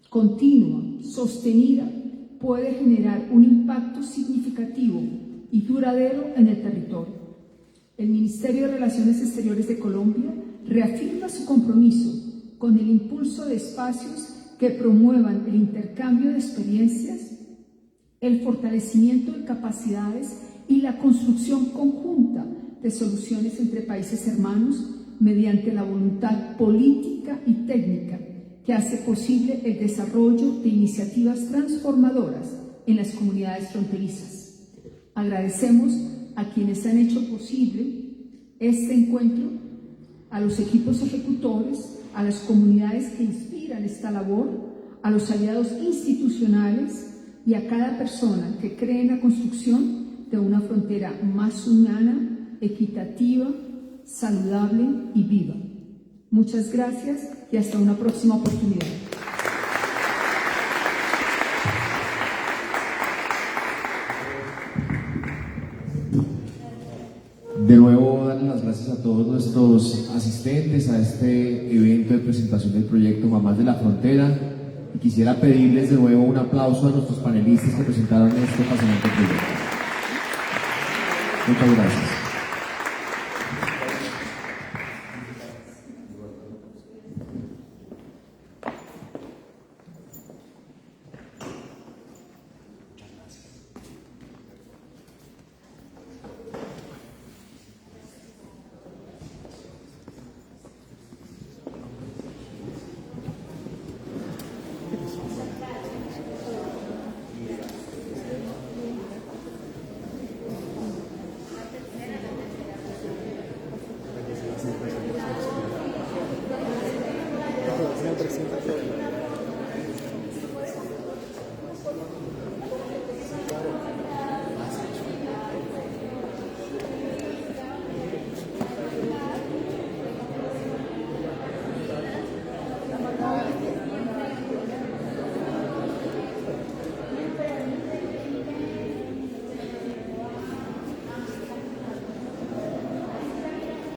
continua, sostenida, puede generar un impacto significativo y duradero en el territorio. El Ministerio de Relaciones Exteriores de Colombia reafirma su compromiso con el impulso de espacios que promuevan el intercambio de experiencias, el fortalecimiento de capacidades y la construcción conjunta de soluciones entre países hermanos mediante la voluntad política y técnica que hace posible el desarrollo de iniciativas transformadoras en las comunidades fronterizas. Agradecemos a quienes han hecho posible este encuentro, a los equipos ejecutores, a las comunidades que inspiran esta labor, a los aliados institucionales y a cada persona que cree en la construcción de una frontera más humana, equitativa, saludable y viva. Muchas gracias y hasta una próxima oportunidad. De nuevo, darle las gracias a todos nuestros asistentes a este evento de presentación del proyecto Mamás de la Frontera. Y quisiera pedirles de nuevo un aplauso a nuestros panelistas que presentaron este fascinante proyecto. Muchas gracias. Presenta todo.